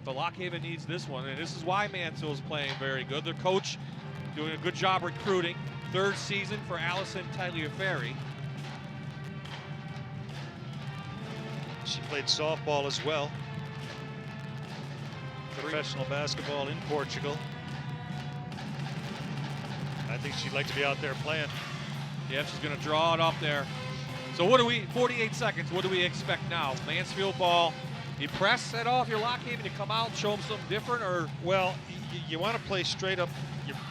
The Lock Haven needs this one, and this is why Mansfield's playing very good. Their coach doing a good job recruiting. third season for Allison Tagliaferri. She played softball as well. Professional basketball in Portugal. I think she'd like to be out there playing. Yeah, she's going to draw it up there. So what do we, 48 seconds, what do we expect now? Mansfield ball, you press at all if you're Lockhaven to come out, show them something different, or? Well, you want to play straight up.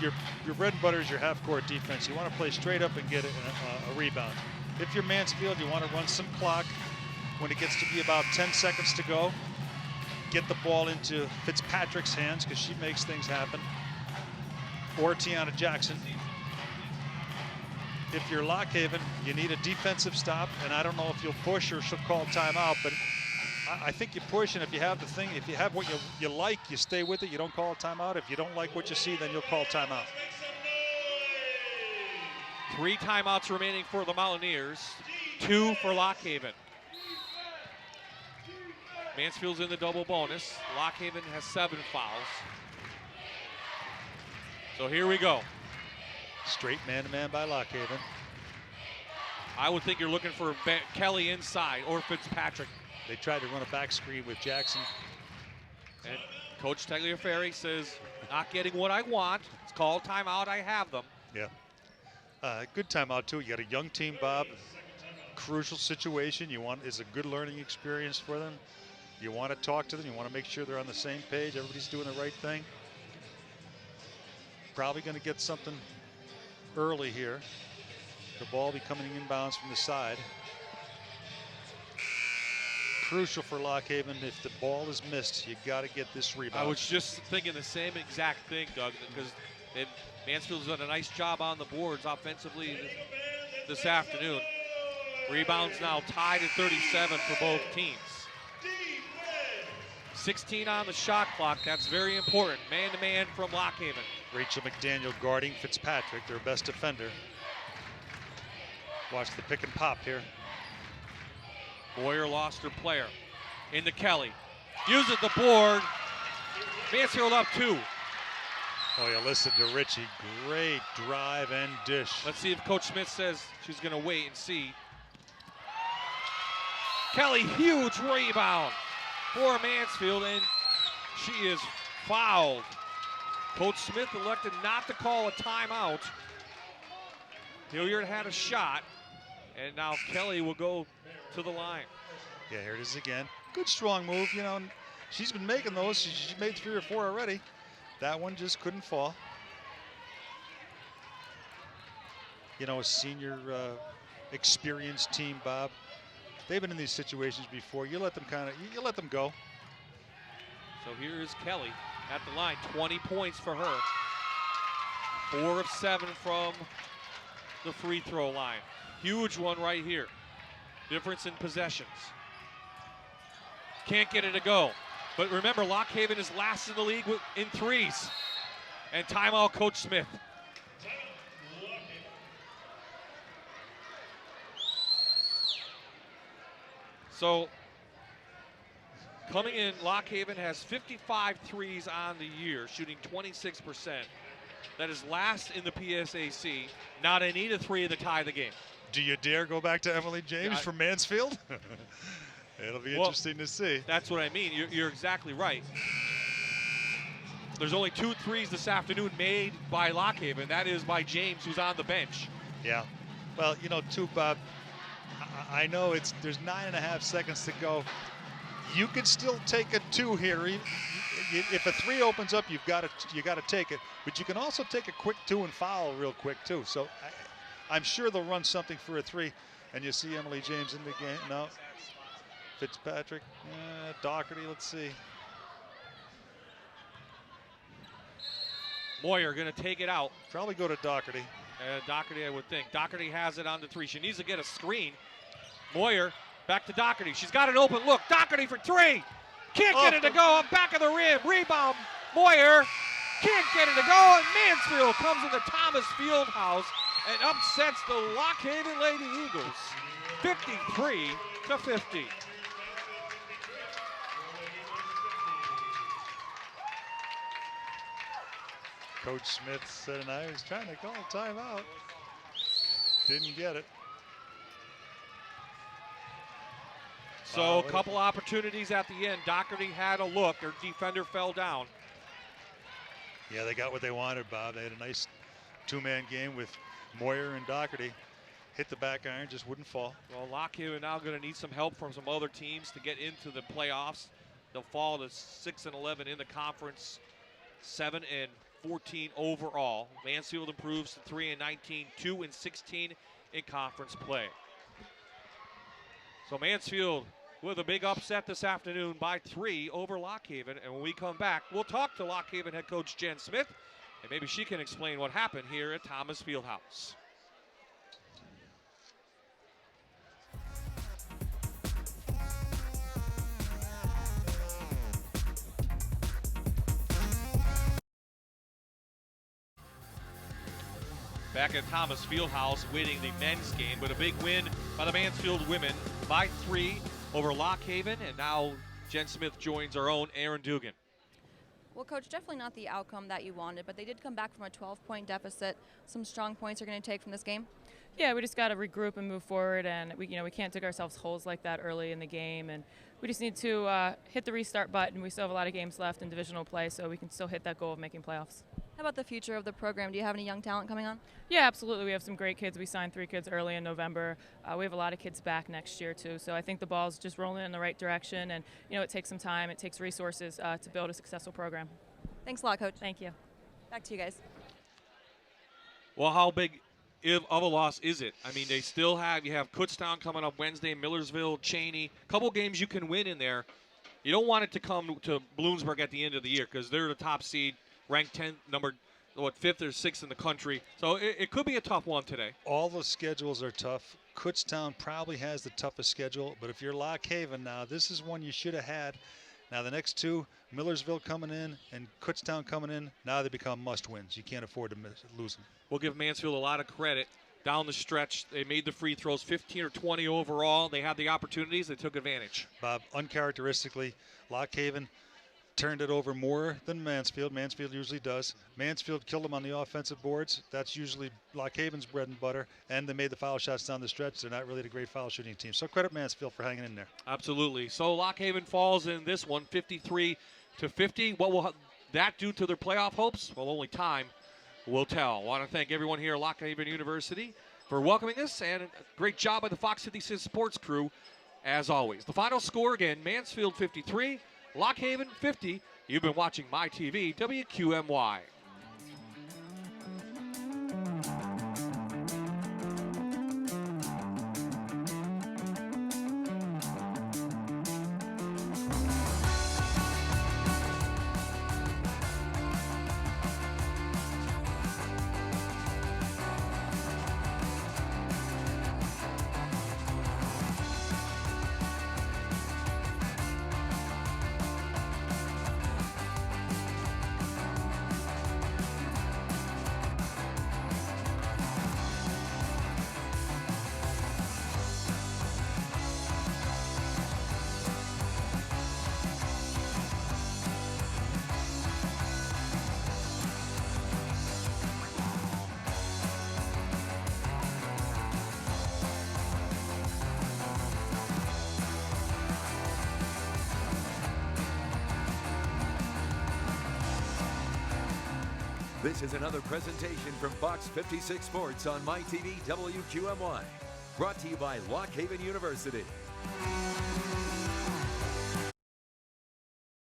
Your bread and butter is your half-court defense. You want to play straight up and get a rebound. If you're Mansfield, you want to run some clock. When it gets to be about 10 seconds to go, get the ball into Fitzpatrick's hands because she makes things happen, or Tiana Jackson. If you're Lockhaven, you need a defensive stop, and I don't know if you'll push or she'll call timeout, but I think you push, and if you have the thing, if you have what you like, you stay with it, you don't call a timeout. If you don't like what you see, then you'll call timeout. 3 timeouts remaining for the Mountaineers, 2 for Lockhaven. Mansfield's in the double bonus. Lockhaven has 7 fouls. So here we go. Straight man-to-man by Lockhaven. I would think you're looking for Kelly inside or Fitzpatrick. They tried to run a back screen with Jackson. And Coach Tagliaferri says, not getting what I want. It's called timeout, I have them. Yeah. Good timeout, too. You got a young team, Bob. Crucial situation. It's a good learning experience for them. You want to talk to them. You want to make sure they're on the same page. Everybody's doing the right thing. Probably going to get something early here. The ball be coming inbounds from the side. Crucial for Lockhaven. If the ball is missed, you got to get this rebound. I was just thinking the same exact thing, Doug, because Mansfield's done a nice job on the boards offensively this afternoon. Rebounds now tied at 37 for both teams. 16 on the shot clock. That's very important. Man-to-man from Lockhaven. Rachel McDaniel guarding Fitzpatrick, their best defender. Watch the pick and pop here. Boyer lost her player. Into Kelly. Uses the board. Mansfield up 2. Oh, yeah, listen to Richie. Great drive and dish. Let's see if Coach Smith says she's going to wait and see. Kelly, huge rebound for Mansfield, and she is fouled. Coach Smith elected not to call a timeout. Hilliard had a shot, and now Kelly will go to the line. Yeah, here it is again. Good strong move, you know. And she's been making those. She made 3 or 4 already. That one just couldn't fall. You know, a senior experienced team, Bob. They've been in these situations before. You let them you let them go. So here is Kelly at the line. 20 points for her. 4 of 7 from the free throw line. Huge one right here. Difference in possessions. Can't get it to go. But remember, Lockhaven is last in the league in threes. And timeout, Coach Smith. So, coming in, Lockhaven has 55 threes on the year, shooting 26%. That is last in the PSAC. Now they need a 3 to tie the game. Do you dare go back to Emily James from Mansfield? It'll be interesting to see. That's what I mean. You're exactly right. There's only 2 threes this afternoon made by Lockhaven. That is by James, who's on the bench. Yeah. Well, you know, too, Bob, I know there's 9.5 seconds to go. You can still take a 2 here. If a 3 opens up, you got to take it. But you can also take a quick 2 and foul real quick too. So I'm sure they'll run something for a 3. And you see Emily James in the game. No. Fitzpatrick, Doherty. Let's see. Moyer going to take it out. Probably go to Doherty. Doherty, I would think. Doherty has it on the 3. She needs to get a screen. Moyer back to Doherty. She's got an open look. Doherty for 3. Can't get it to go. On back of the rim. Rebound. Moyer can't get it to go. And Mansfield comes in the Thomas Field House and upsets the Lockhaven Lady Eagles. 53-50. Coach Smith said, and I was trying to call a timeout. Didn't get it. So a couple opportunities at the end. Doherty had a look. Her defender fell down. Yeah, they got what they wanted, Bob. They had a nice two-man game with Moyer and Doherty. Hit the back iron, just wouldn't fall. Well, Lockhaven now going to need some help from some other teams to get into the playoffs. They'll fall to 6-11 in the conference, 7-14 overall. Mansfield improves to 3-19, 2-16 in conference play. So Mansfield with a big upset this afternoon by 3 over Lockhaven. And when we come back, we'll talk to Lockhaven head coach Jen Smith, and maybe she can explain what happened here at Thomas Fieldhouse. Back at Thomas Fieldhouse, waiting the men's game, but a big win by the Mansfield women by 3 over Lockhaven, and now Jen Smith joins our own Aaron Dugan. Well, Coach, definitely not the outcome that you wanted, but they did come back from a 12-point deficit. Some strong points you're going to take from this game? Yeah, we just got to regroup and move forward, and we can't dig ourselves holes like that early in the game, and we just need to hit the restart button. We still have a lot of games left in divisional play, so we can still hit that goal of making playoffs. How about the future of the program? Do you have any young talent coming on? Yeah, absolutely. We have some great kids. We signed 3 kids early in November. We have a lot of kids back next year, too. So I think the ball's just rolling in the right direction. And, it takes some time. It takes resources to build a successful program. Thanks a lot, Coach. Thank you. Back to you guys. Well, how big of a loss is it? I mean, they still have, you have Kutztown coming up Wednesday, Millersville, Cheney. A couple games you can win in there. You don't want it to come to Bloomsburg at the end of the year because they're the top seed, ranked 10th, number 5th or 6th in the country. So it could be a tough one today. All the schedules are tough. Kutztown probably has the toughest schedule, but if you're Lockhaven now, this is one you should have had. Now the next 2, Millersville coming in and Kutztown coming in, now they become must-wins. You can't afford to lose them. We'll give Mansfield a lot of credit. Down the stretch, they made the free throws, 15 or 20 overall. They had the opportunities. They took advantage. Bob, uncharacteristically, Lockhaven turned it over more than Mansfield. Mansfield usually does. Mansfield killed them on the offensive boards. That's usually Lockhaven's bread and butter. And they made the foul shots down the stretch. They're not really a great foul shooting team. So credit Mansfield for hanging in there. Absolutely. So Lockhaven falls in this one, 53-50. What will that do to their playoff hopes? Well, only time will tell. I want to thank everyone here at Lockhaven University for welcoming us, and a great job by the Fox 56 sports crew, as always. The final score again, Mansfield 53, Lockhaven 50. You've been watching My TV, WQMY. This is another presentation from Fox 56 Sports on My TV WQMY. Brought to you by Lockhaven University.